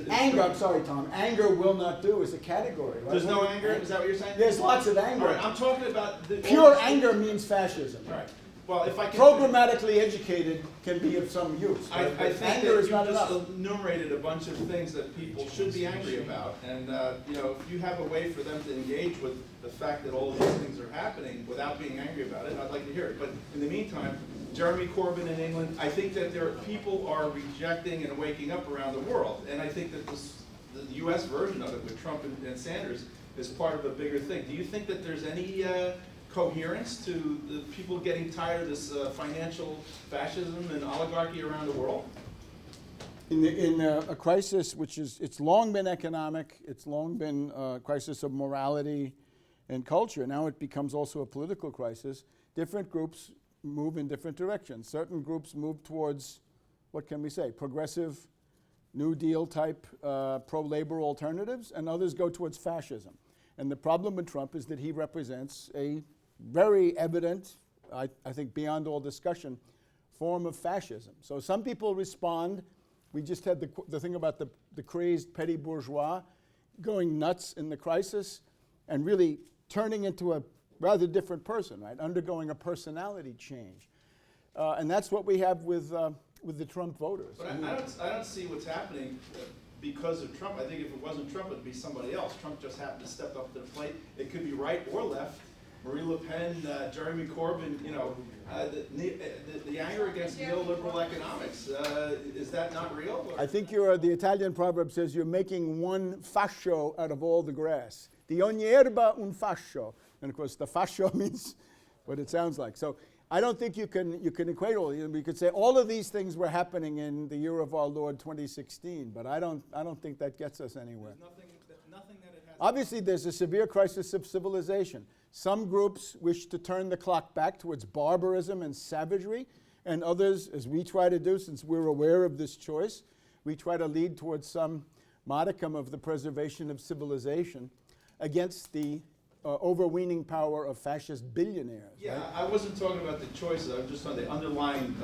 Anger. I'm sorry, Tom. Anger will not do is a category. Right? There's no anger. Is that what you're saying? There's lots of anger. All right, I'm talking about Pure anger means fascism. Right. Well, if I can. Programmatically educated can be of some use. I But think anger that is you not just enough. enumerated a bunch of things that people should be angry about, and you know, if you have a way for them to engage with the fact that all of these things are happening without being angry about it, I'd like to hear it. But in the meantime, Jeremy Corbyn in England, I think that people are rejecting and waking up around the world, and I think that the U.S. version of it with Trump and Sanders is part of a bigger thing. Do you think that there's any coherence to the people getting tired of this financial fascism and oligarchy around the world? In a crisis which is, it's long been economic, it's long been a crisis of morality and culture. Now it becomes also a political crisis. Different groups move in different directions. Certain groups move towards, what can we say, progressive, New Deal type pro-labor alternatives, and others go towards fascism. And the problem with Trump is that he represents a very evident, I think beyond all discussion, form of fascism. So some people respond. We just had the thing about the crazed petty bourgeois going nuts in the crisis and really turning into a rather different person, right? Undergoing a personality change. And that's what we have with the Trump voters. But I don't see what's happening because of Trump. I think if it wasn't Trump, it'd be somebody else. Trump just happened to step up to the plate. It could be right or left. Marie Le Pen, Jeremy Corbyn, you know, the anger against neoliberal economics, is that not real? Or? I think the Italian proverb says you're making one fascio out of all the grass. Di ogni erba un fascio. And of course, the fascio means what it sounds like. So I don't think you can equate all. We could say all of these things were happening in the year of our Lord 2016, but I don't think that gets us anywhere. There's nothing that it has. Obviously, there's a severe crisis of civilization. Some groups wish to turn the clock back towards barbarism and savagery, and others, as we try to do, since we're aware of this choice, we try to lead towards some modicum of the preservation of civilization against the overweening power of fascist billionaires. Yeah, right? I wasn't talking about the choices. I was just on the underlying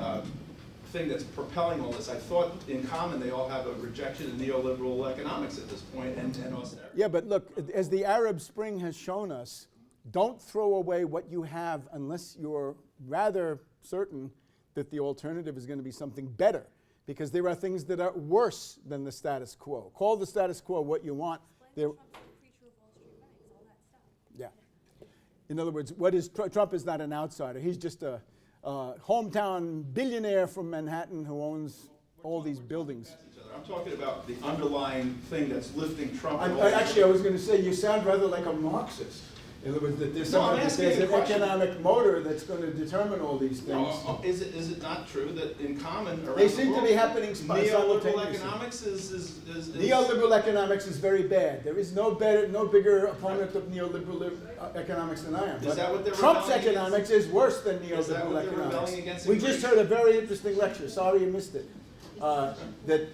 thing that's propelling all this. I thought in common they all have a rejection of neoliberal economics at this point and austerity. Yeah, but look, as the Arab Spring has shown us, don't throw away what you have unless you're rather certain that the alternative is going to be something better, because there are things that are worse than the status quo. Call the status quo what you want. Yeah. In other words, what is Trump is not an outsider. He's just a hometown billionaire from Manhattan who owns all these buildings. I'm talking about the underlying thing that's lifting Trump. Actually, I was going to say you sound rather like a Marxist. In other words, that there's an economic motor that's going to determine all these things. No, is it not true that in common around They the seem to world, be happening neoliberal simultaneously. economics is Neoliberal economics is very bad. There is no bigger opponent of neoliberal economics than I am. Is that what they're Trump's rebelling economics is worse than Is that neoliberal what they're rebelling economics. against We in just Greece? heard a very interesting lecture. Sorry you missed it. I just did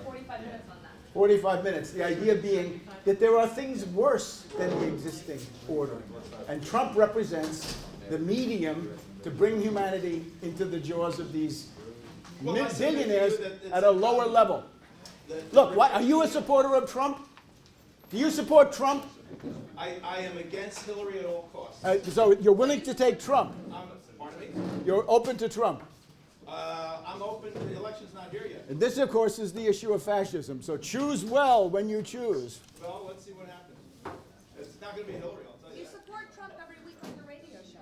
45 minutes on that. 45 minutes. The idea being that there are things worse than the existing order. And Trump represents the medium to bring humanity into the jaws of these Well, I submit to you billionaires that it's at a lower level. Look, are you a supporter of Trump? Do you support Trump? I am against Hillary at all costs. So you're willing to take Trump? Pardon me? You're open to Trump? I'm open. The election's not here yet. And this, of course, is the issue of fascism. So choose well when you choose. Well, let's see what happens. It's not going to be Hillary, I'll tell you You that. support Trump every week on your radio show.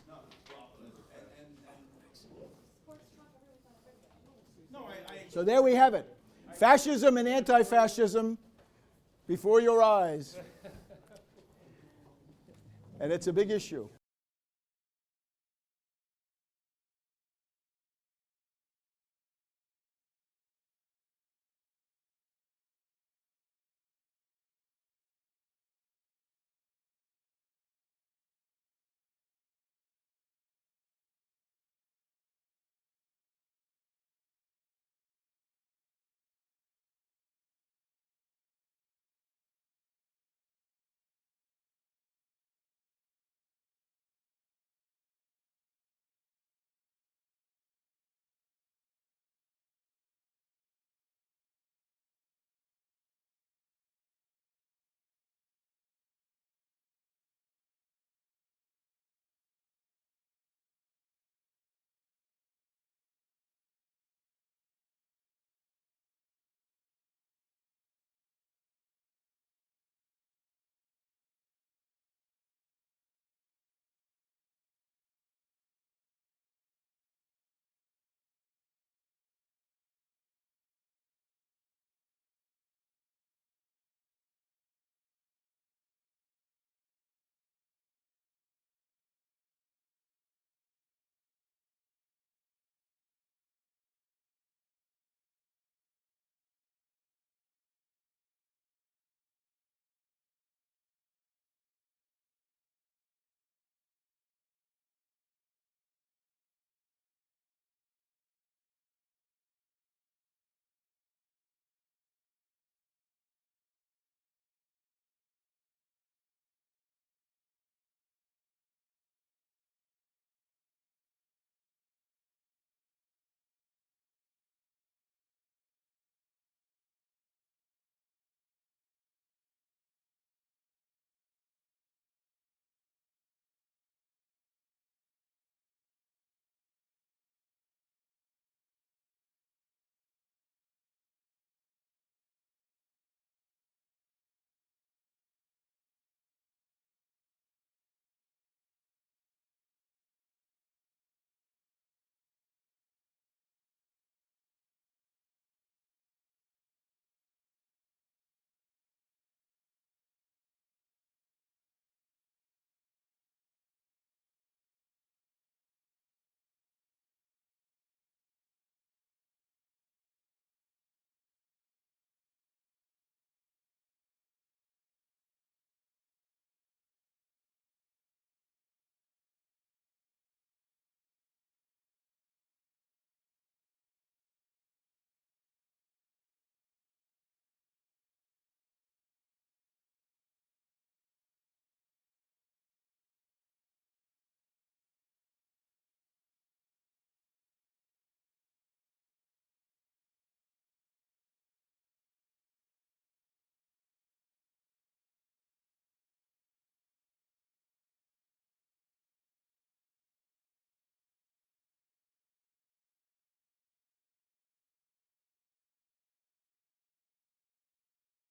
No, well, Supports Trump every week on the radio. no, So there we have it. Fascism and anti-fascism before your eyes. And it's a big issue.